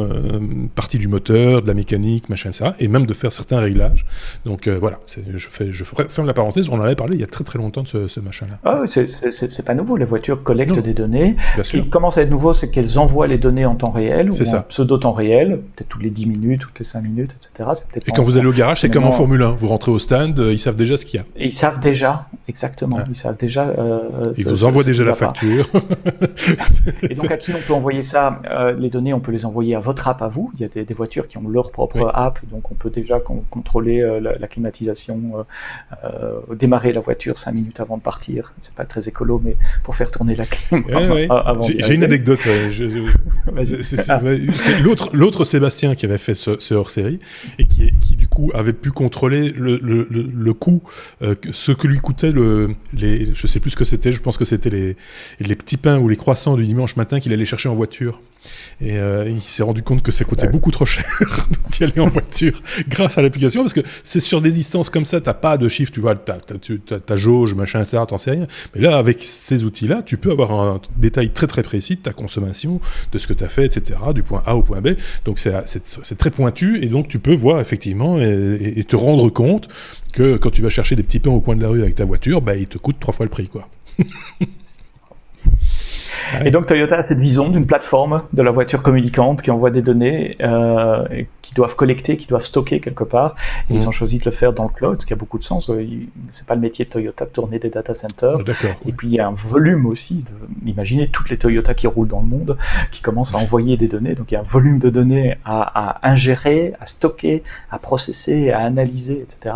parties du moteur, de la mécanique, machin, etc., et même de faire certains réglages. Donc voilà, je ferme la parenthèse, on en avait parlé il y a très très longtemps de ce machin-là. Ah oui, c'est pas nouveau, les voitures collectent des données. Bien Ce qui sûr. commence à être nouveau, c'est qu'elles envoient les données en temps réel, ou ça. en pseudo-temps réel, peut-être toutes les 10 minutes, toutes les 5 minutes, etc. Et quand vous allez au garage, c'est comme en Formule 1, vous rentrez au stand, ils savent déjà ce qu'il y a. Et ils savent déjà, exactement, ils savent déjà... Ils vous envoient déjà la facture. Et donc à qui on peut envoyer ça? Les données, on peut les envoyer à votre app à vous. Il y a des voitures qui ont leur propre app, donc on peut déjà contrôler la climatisation, démarrer la voiture 5 minutes avant de partir. C'est pas très écolo, mais pour faire tourner la clim avant J'ai une anecdote. C'est l'autre Sébastien qui avait fait ce hors-série et qui du coup avait pu contrôler le coût, ce que lui coûtait je sais plus ce que c'était, je pense que c'était les petits pains ou les croissants du dimanche matin qu'il allait chercher en voiture. Et il s'est rendu compte que ça coûtait beaucoup trop cher d'y aller en voiture grâce à l'application, parce que c'est sur des distances comme ça, t'as pas de chiffre, tu vois, ta jauge, machin, etc., t'en sais rien. Mais là, avec ces outils-là, tu peux avoir un détail très très précis de ta consommation, de ce que t'as fait, etc., du point A au point B. Donc c'est très pointu, et donc tu peux voir effectivement et te rendre compte que quand tu vas chercher des petits pains au coin de la rue avec ta voiture, bah, il te coûte 3 fois le prix, quoi. Et donc Toyota a cette vision d'une plateforme de la voiture communicante qui envoie des données qui doivent collecter, qui doivent stocker quelque part. Et ils ont choisi de le faire dans le cloud, ce qui a beaucoup de sens. C'est pas le métier de Toyota de tourner des data centers. Et puis il y a un volume aussi. Imaginez toutes les Toyota qui roulent dans le monde, qui commencent à envoyer des données. Donc il y a un volume de données à ingérer, à stocker, à processer, à analyser, etc.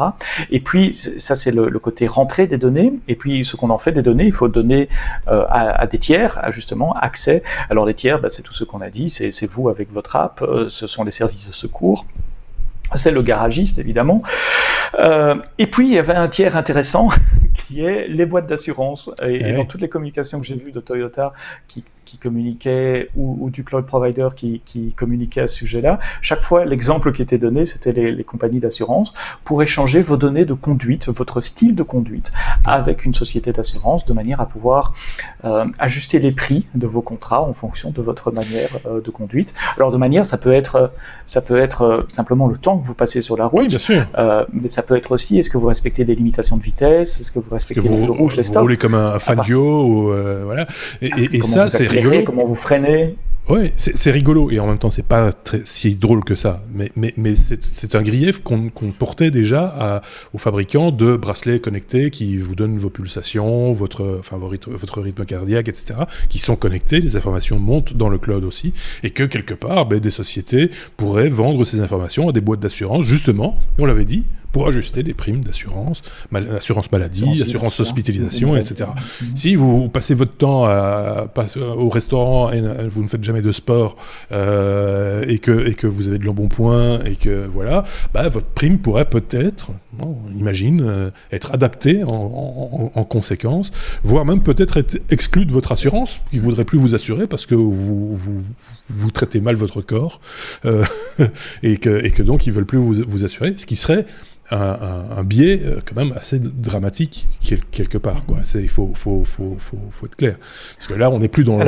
Et puis ça c'est le côté rentrée des données. Et puis ce qu'on en fait des données, il faut donner à des tiers, justement accès. Alors les tiers, c'est tout ce qu'on a dit, c'est vous avec votre app, ce sont les services de secours, c'est le garagiste évidemment. Et puis il y avait un tiers intéressant qui est les boîtes d'assurance. Et dans toutes les communications que j'ai vues de Toyota qui communiquaient ou du cloud provider qui communiquait à ce sujet-là, chaque fois l'exemple qui était donné, c'était les compagnies d'assurance pour échanger vos données de conduite, votre style de conduite avec une société d'assurance de manière à pouvoir ajuster les prix de vos contrats en fonction de votre manière de conduite. Alors de manière, ça peut être simplement le temps que vous passez sur la route, oui, bien sûr. Mais ça peut être aussi, est-ce que vous respectez les limitations de vitesse, est-ce que vous respectez les feux rouges, les stops, vous roulez comme un Fangio, ou voilà. Et ça, c'est rigolo. Comment vous freinez. Ouais, c'est rigolo, et en même temps c'est pas si drôle que ça, mais c'est un grief qu'on portait déjà aux fabricants de bracelets connectés qui vous donnent vos pulsations, votre rythme cardiaque, etc., qui sont connectés, les informations montent dans le cloud aussi, et que quelque part, des sociétés pourraient vendre ces informations à des boîtes d'assurance, justement, et on l'avait dit, pour ajuster les primes d'assurance, assurance maladie, assurance hospitalisation, etc. Si vous passez votre temps au restaurant et vous ne faites jamais de sport et que vous avez de l'embonpoint et que voilà, votre prime pourrait peut-être, imagine, être adaptée en conséquence, voire même peut-être être exclue de votre assurance, qui ne voudrait plus vous assurer parce que vous traitez mal votre corps et que donc ils ne veulent plus vous assurer, ce qui serait un biais quand même assez dramatique quelque part, quoi. Il faut être clair, parce que là on n'est plus dans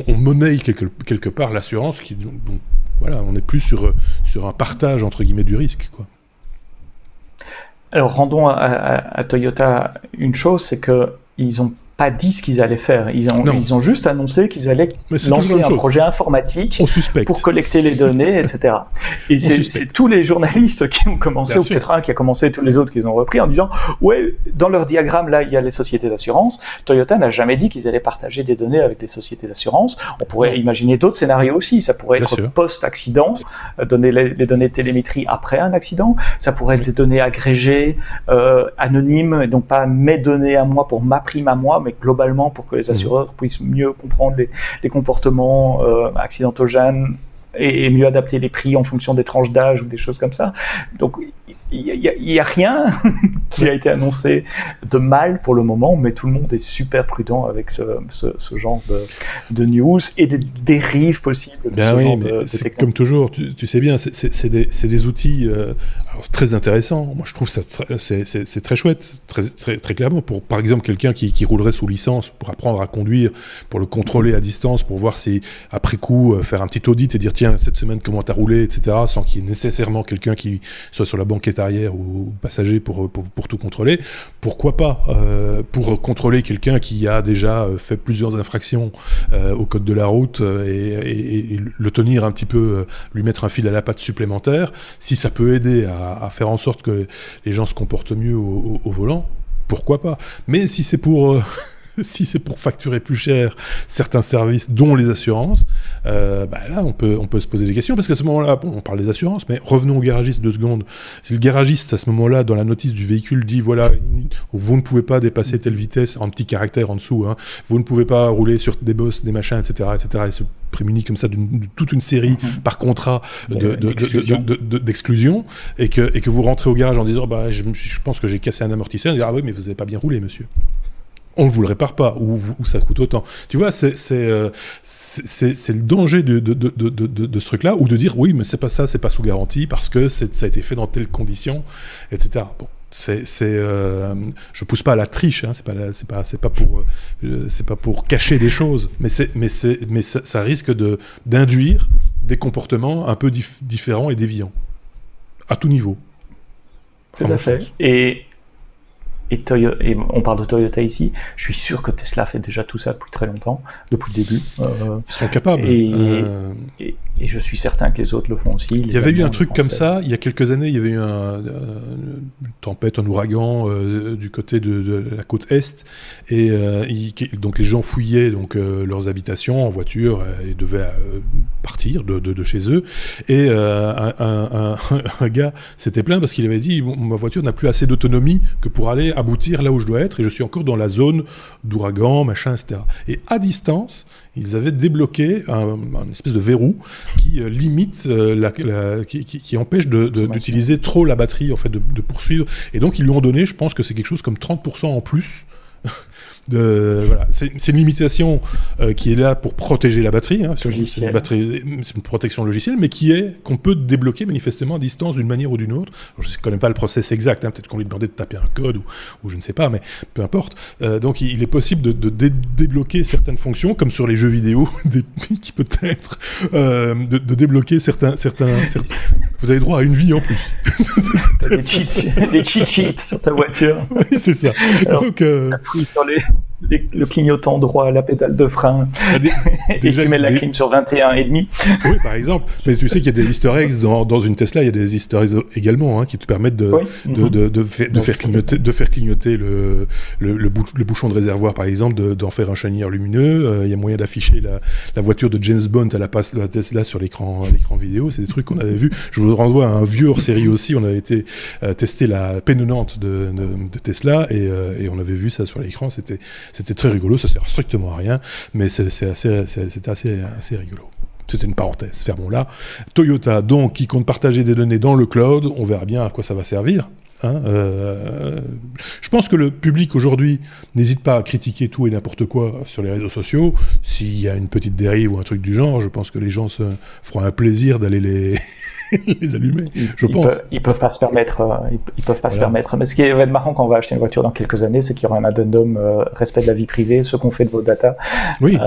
on monnaie quelque part l'assurance donc voilà, on n'est plus sur un partage entre guillemets du risque, quoi. Alors rendons à Toyota une chose, c'est que ils ont pas dit ce qu'ils allaient faire. Ils ont juste annoncé qu'ils allaient lancer un projet informatique pour collecter les données, etc. Et c'est tous les journalistes qui ont commencé, ou peut-être un qui a commencé, tous les autres qui ont repris en disant « Ouais, dans leur diagramme, là, il y a les sociétés d'assurance. Toyota n'a jamais dit qu'ils allaient partager des données avec les sociétés d'assurance. On pourrait imaginer d'autres scénarios aussi. Ça pourrait être post-accident, donner les données de télémétrie après un accident. Ça pourrait être des données agrégées, anonymes, et donc pas mes données à moi pour ma prime à moi, mais globalement pour que les assureurs puissent mieux comprendre les comportements accidentogènes et mieux adapter les prix en fonction des tranches d'âge ou des choses comme ça. Donc il y a rien qui a été annoncé de mal pour le moment, mais tout le monde est super prudent avec ce genre de news et des dérives possibles de ce genre de technologie. Comme toujours, tu sais bien, c'est des outils très intéressants. Moi, je trouve ça c'est très chouette, très clairement. Pour, par exemple, quelqu'un qui roulerait sous licence pour apprendre à conduire, pour le contrôler à distance, pour voir si, après coup, faire un petit audit et dire, tiens, cette semaine, comment t'as roulé, etc., sans qu'il y ait nécessairement quelqu'un qui soit sur la banquette arrière ou passager pour tout contrôler. Pourquoi pas pour contrôler quelqu'un qui a déjà fait plusieurs infractions au code de la route et le tenir un petit peu, lui mettre un fil à la patte supplémentaire, si ça peut aider à faire en sorte que les gens se comportent mieux au volant, pourquoi pas. Mais si c'est pour... si c'est pour facturer plus cher certains services, dont les assurances, là, on peut se poser des questions, parce qu'à ce moment-là, on parle des assurances, mais revenons au garagiste 2 secondes. Si le garagiste, à ce moment-là, dans la notice du véhicule, dit, voilà, vous ne pouvez pas dépasser telle vitesse, en petit caractère en dessous, hein, vous ne pouvez pas rouler sur des bosses, des machins, etc., et se prémunit comme ça de toute une série, par contrat, d'exclusion, et que vous rentrez au garage en disant, je pense que j'ai cassé un amortisseur, et dire, ah oui, mais vous n'avez pas bien roulé, monsieur. On ne vous le répare pas, ou ça coûte autant. Tu vois, c'est le danger de ce truc-là, ou de dire, oui, mais c'est pas ça, c'est pas sous garantie, parce que ça a été fait dans telles conditions, etc. Bon, je pousse pas à la triche, hein, c'est pas pour cacher des choses, mais ça risque d'induire des comportements un peu différents et déviants, à tout niveau. Tout à fait. Et on parle de Toyota ici, je suis sûr que Tesla fait déjà tout ça depuis très longtemps, depuis le début. Ils sont capables. Et je suis certain que les autres le font aussi. Il y avait eu un truc comme ça, il y a quelques années, il y avait eu une tempête, un ouragan du côté de la côte Est, et donc les gens fouillaient leurs habitations en voiture et devaient partir de chez eux, et un gars s'était plaint parce qu'il avait dit, ma voiture n'a plus assez d'autonomie que pour aller aboutir là où je dois être, et je suis encore dans la zone d'ouragan, machin, etc. Et à distance, ils avaient débloqué un espèce de verrou qui limite, qui empêche d'utiliser trop la batterie, en fait, de poursuivre. Et donc, ils lui ont donné, je pense que c'est quelque chose comme 30% en plus. Voilà. C'est une limitation qui est là pour protéger la batterie, hein, c'est une protection logicielle, mais qu'on peut débloquer manifestement à distance d'une manière ou d'une autre. Je ne connais pas le process exact, hein, peut-être qu'on lui demandait de taper un code ou je ne sais pas, mais peu importe. Donc il est possible de débloquer certaines fonctions, comme sur les jeux vidéo, qui peut-être de débloquer certains. Vous avez droit à une vie en plus. T'as des cheat sheets sur ta voiture. Oui, c'est ça. Alors, donc, sur le clignotant droit à la pédale de frein et tu mets la clim sur 21,5. Oui, par exemple. Mais tu sais qu'il y a des easter eggs dans une Tesla, il y a des easter eggs également hein, qui te permettent de faire clignoter le bouchon de réservoir, par exemple, d'en faire un chenilleur lumineux. Il y a moyen d'afficher la voiture de James Bond à la place de la Tesla sur l'écran vidéo. C'est des trucs qu'on avait vus. Je vous renvoie à un vieux hors-série aussi. On avait été tester la P90 de Tesla et on avait vu ça sur l'écran. C'était très rigolo, ça sert strictement à rien, mais c'était assez rigolo. C'était une parenthèse, fermons-la. Toyota, donc, qui compte partager des données dans le cloud, on verra bien à quoi ça va servir. Hein, je pense que le public aujourd'hui n'hésite pas à critiquer tout et n'importe quoi sur les réseaux sociaux. S'il y a une petite dérive ou un truc du genre, je pense que les gens se feront un plaisir d'aller les allumer, je pense. Ils peuvent pas se permettre. Ils peuvent pas se permettre. Mais ce qui va être marrant quand on va acheter une voiture dans quelques années, c'est qu'il y aura un addendum respect de la vie privée, ce qu'on fait de vos data. Oui,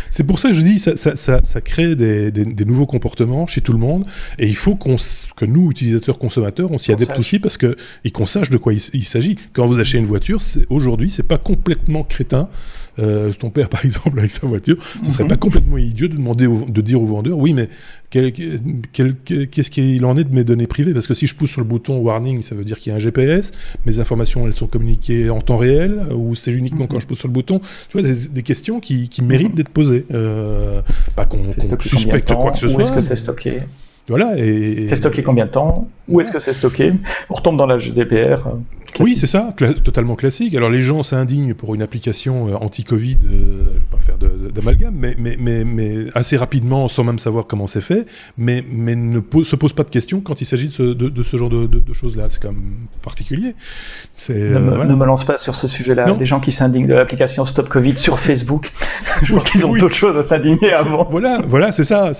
c'est pour ça que je dis ça crée des nouveaux comportements chez tout le monde, et il faut que nous, utilisateurs, consommateurs, on s'y adapte aussi, parce et qu'on sache de quoi il s'agit. Quand vous achetez une voiture, aujourd'hui, c'est pas complètement crétin. Ton père, par exemple, avec sa voiture, ce serait pas complètement idiot de dire au vendeur, oui, mais qu'est-ce qu'il en est de mes données privées? Parce que si je pousse sur le bouton warning, ça veut dire qu'il y a un GPS, mes informations, elles sont communiquées en temps réel, ou c'est uniquement quand je pousse sur le bouton? Tu vois, des questions qui méritent d'être posées. Pas qu'on suspecte quoi que ce soit. Où est-ce que c'est stocké? Voilà, c'est stocké combien de temps? Où est-ce que c'est stocké? On retombe dans la GDPR. Oui, c'est ça, totalement classique. Alors les gens s'indignent pour une application anti-Covid, je ne vais pas faire d'amalgame, mais assez rapidement, sans même savoir comment c'est fait, mais se posent pas de questions quand il s'agit de ce genre de choses-là. C'est quand même particulier. Ne me lance pas sur ce sujet-là. Les gens qui s'indignent de l'application Stop Covid sur Facebook, je pense qu'ils ont d'autres choses à s'indigner avant. Voilà, c'est ça.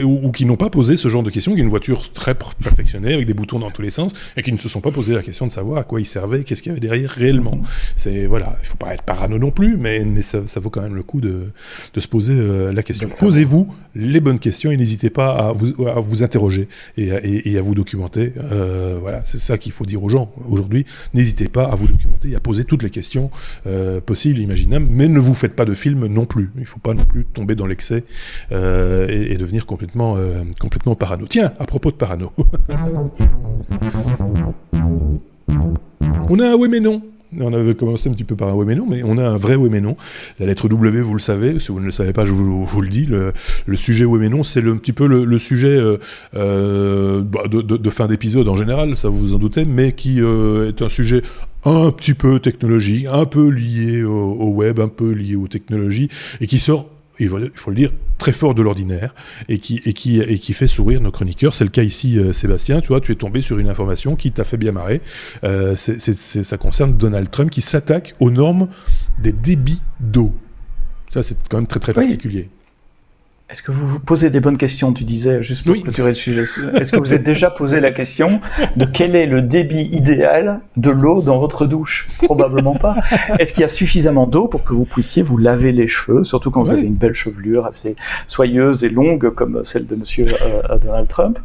Ou qui n'ont pas posé ce genre de questions, qui est une voiture très perfectionnée, avec des boutons dans tous les sens, et qui ne se sont pas posé la question de savoir à quoi il servait, qu'est-ce qu'il y avait derrière réellement. Il faut pas être parano non plus, mais ça vaut quand même le coup de se poser la question. Posez-vous les bonnes questions et n'hésitez pas à vous interroger et à vous documenter. Voilà, c'est ça qu'il faut dire aux gens aujourd'hui. N'hésitez pas à vous documenter et à poser toutes les questions possibles, imaginables, mais ne vous faites pas de film non plus. Il ne faut pas non plus tomber dans l'excès et devenir complètement parano. Tiens, à propos de parano. On a un oui mais non. On avait commencé un petit peu par un oui mais non, mais on a un vrai oui mais non. La lettre W, vous le savez. Si vous ne le savez pas, je vous le dis. Le sujet oui mais non, c'est un petit peu le sujet de fin d'épisode en général, ça vous vous en doutez, mais qui est un sujet un petit peu technologique, un peu lié au web, un peu lié aux technologies, et qui sort, il faut le dire, très fort de l'ordinaire, et qui fait sourire nos chroniqueurs. C'est le cas ici, Sébastien. Tu vois, tu es tombé sur une information qui t'a fait bien marrer. Ça concerne Donald Trump qui s'attaque aux normes des débits d'eau. Ça, c'est quand même très très particulier. Est-ce que vous vous posez des bonnes questions, tu disais, juste pour clôturer le sujet. Est-ce que vous êtes déjà posé la question de quel est le débit idéal de l'eau dans votre douche? Probablement pas. Est-ce qu'il y a suffisamment d'eau pour que vous puissiez vous laver les cheveux, surtout quand vous avez une belle chevelure assez soyeuse et longue comme celle de monsieur Donald Trump?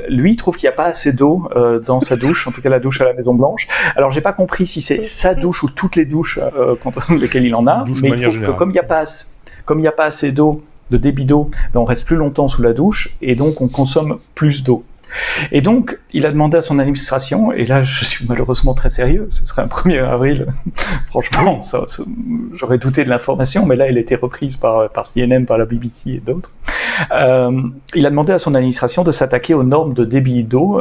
Lui, il trouve qu'il n'y a pas assez d'eau dans sa douche, en tout cas la douche à la Maison Blanche. Alors, j'ai pas compris si c'est sa douche ou toutes les douches contre lesquelles il en a, mais il trouve que comme il n'y a pas assez d'eau, de débit d'eau, on reste plus longtemps sous la douche et donc on consomme plus d'eau. Et donc, il a demandé à son administration, et là je suis malheureusement très sérieux, ce serait un 1er avril, franchement, j'aurais douté de l'information, mais là elle a été reprise par CNN, par la BBC et d'autres. Il a demandé à son administration de s'attaquer aux normes de débit d'eau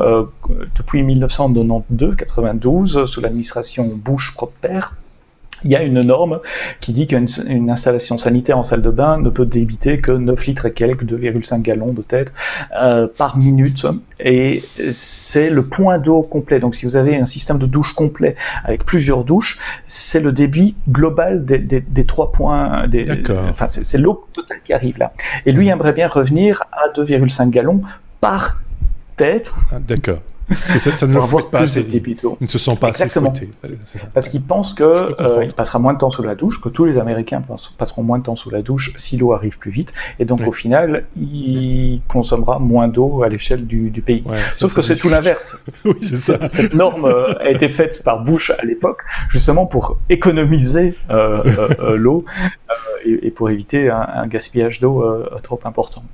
depuis 1992, sous l'administration Bush-Prosper. Il y a une norme qui dit qu'une installation sanitaire en salle de bain ne peut débiter que 9 litres et quelques, 2,5 gallons de tête par minute. Et c'est le point d'eau complet. Donc si vous avez un système de douche complet avec plusieurs douches, c'est le débit global des 3 points. Enfin, c'est l'eau totale qui arrive là. Et lui aimerait bien revenir à 2,5 gallons par tête. Ah, d'accord. Parce que ça ne le fouette pas assez. Il ne se sent pas assez fouetté. Parce qu'il pense qu'il passera moins de temps sous la douche, que tous les Américains passeront moins de temps sous la douche si l'eau arrive plus vite. Et donc, au final, il consommera moins d'eau à l'échelle du pays. Ouais, sauf que c'est tout l'inverse. Oui, c'est ça. Cette norme a été faite par Bush à l'époque, justement pour économiser l'eau et pour éviter un gaspillage d'eau trop important.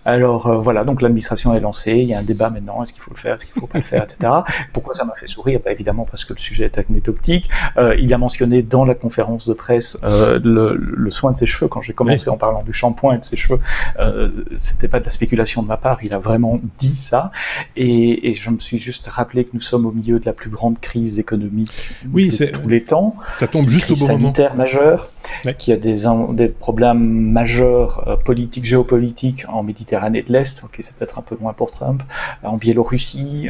Alors voilà, donc l'administration est lancée, il y a un débat maintenant, est-ce qu'il faut le faire, est-ce qu'il ne faut pas le faire, etc. Pourquoi ça m'a fait sourire? Évidemment parce que le sujet est anecdotique. Il a mentionné dans la conférence de presse le soin de ses cheveux. Quand j'ai commencé en parlant du shampoing et de ses cheveux, c'était pas de la spéculation de ma part, il a vraiment dit ça. Et je me suis juste rappelé que nous sommes au milieu de la plus grande crise économique de tous les temps. Ça tombe juste au bon moment. Sanitaire majeure, qui a des problèmes majeurs politiques, géopolitiques en Méditerranée de l'Est, ok, c'est peut-être un peu moins pour Trump, en Biélorussie,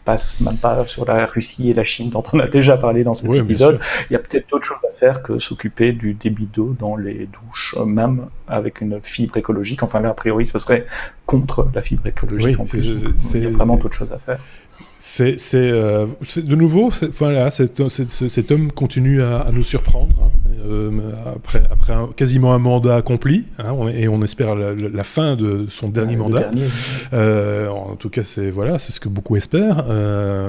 passe même pas sur la Russie et la Chine dont on a déjà parlé dans cet épisode. Il y a peut-être d'autres choses à faire que s'occuper du débit d'eau dans les douches, même avec une fibre écologique. Enfin là, a priori, ce serait contre la fibre écologique en plus. Il y a vraiment d'autres choses à faire. C'est de nouveau, voilà, cet homme continue à nous surprendre après quasiment un mandat accompli, et on espère la fin de son dernier mandat. En tout cas, c'est ce que beaucoup espèrent.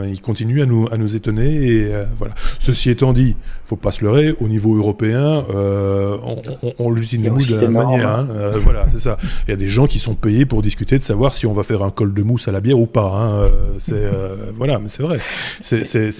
Il continue à nous étonner, et voilà. Ceci étant dit, faut pas se leurrer. Au niveau européen, on l'utilise de la manière. Voilà, c'est ça. Il y a des gens qui sont payés pour discuter de savoir si on va faire un col de mousse à la bière ou pas. Voilà, mais c'est vrai.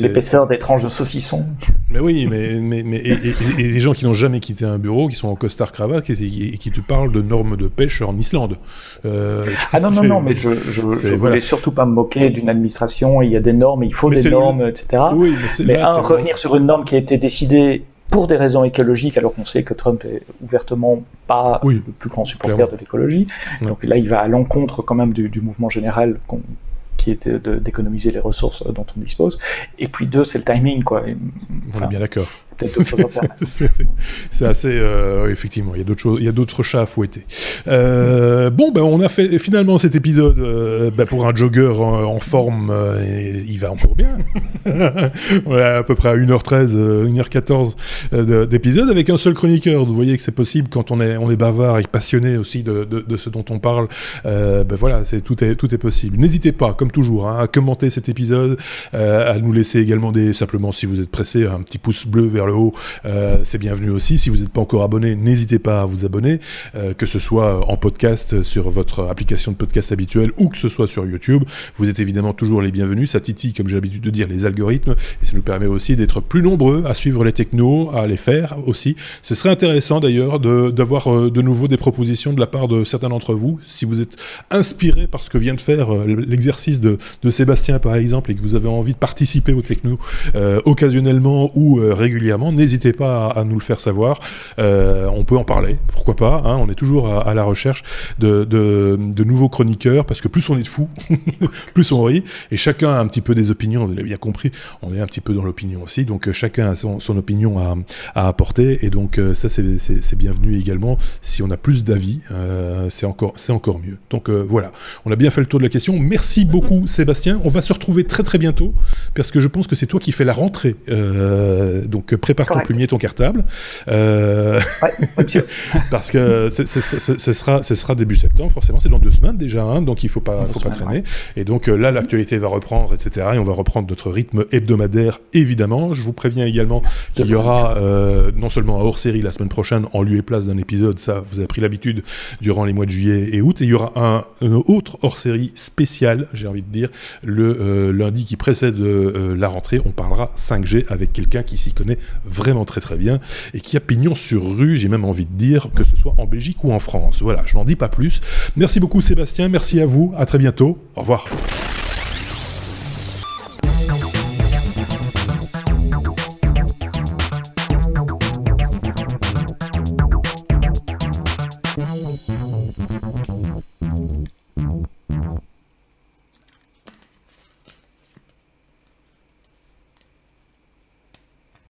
L'épaisseur des tranches de saucisson. Mais oui, et des gens qui n'ont jamais quitté un bureau, qui sont en costard cravate et qui te parlent de normes de pêche en Islande. Non, mais je voulais surtout pas me moquer d'une administration. Il y a des normes, il faut des normes, etc. Oui, mais revenir sur une norme qui a été décidée pour des raisons écologiques, alors qu'on sait que Trump est ouvertement pas le plus grand supporter de l'écologie. Ouais. Donc là, il va à l'encontre quand même du mouvement général qui était d'économiser les ressources dont on dispose. Et puis deux, c'est le timing, quoi. On est bien d'accord. Peut-être d'autres choses à faire. C'est assez... effectivement, il y a d'autres chats à fouetter. On a fait finalement cet épisode pour un jogger en forme, il va encore bien. On est à peu près à 1h13, 1h14 d'épisode avec un seul chroniqueur. Vous voyez que c'est possible quand on est bavard et passionné aussi de ce dont on parle. Voilà, tout est possible. N'hésitez pas, comme toujours, à commenter cet épisode, à nous laisser également simplement, si vous êtes pressé, un petit pouce bleu vers le haut, c'est bienvenu aussi. Si vous n'êtes pas encore abonné, n'hésitez pas à vous abonner, que ce soit en podcast sur votre application de podcast habituelle ou que ce soit sur YouTube. Vous êtes évidemment toujours les bienvenus. Ça titille, comme j'ai l'habitude de dire, les algorithmes, et ça nous permet aussi d'être plus nombreux à suivre les technos, à les faire aussi. Ce serait intéressant d'ailleurs d'avoir de nouveau des propositions de la part de certains d'entre vous. Si vous êtes inspiré par ce que vient de faire l'exercice de Sébastien par exemple, et que vous avez envie de participer aux technos occasionnellement ou régulièrement, n'hésitez pas à nous le faire savoir. On peut en parler, pourquoi pas, on est toujours à la recherche de nouveaux chroniqueurs, parce que plus on est de fous, plus on rit, et chacun a un petit peu des opinions, vous l'avez bien compris, on est un petit peu dans l'opinion aussi, donc chacun a son opinion à apporter, et donc ça c'est bienvenu également. Si on a plus d'avis, c'est encore mieux. Donc voilà, on a bien fait le tour de la question. Merci beaucoup Sébastien, on va se retrouver très très bientôt, parce que je pense que c'est toi qui fais la rentrée, donc prépare ton plumier, ton cartable, parce que ce sera début septembre, forcément, c'est dans 2 semaines déjà, donc il faut pas traîner. Et donc là, l'actualité va reprendre, etc. Et on va reprendre notre rythme hebdomadaire, évidemment. Je vous préviens également qu'il y aura non seulement un hors-série la semaine prochaine, en lieu et place d'un épisode, ça vous avez pris l'habitude durant les mois de juillet et août, et il y aura un autre hors-série spécial, j'ai envie de dire, le lundi qui précède la rentrée. On parlera 5G avec quelqu'un qui s'y connaît vraiment très très bien et qui a pignon sur rue, j'ai même envie de dire, que ce soit en Belgique ou en France. Voilà, je n'en dis pas plus. Merci beaucoup Sébastien, merci à vous, à très bientôt, au revoir.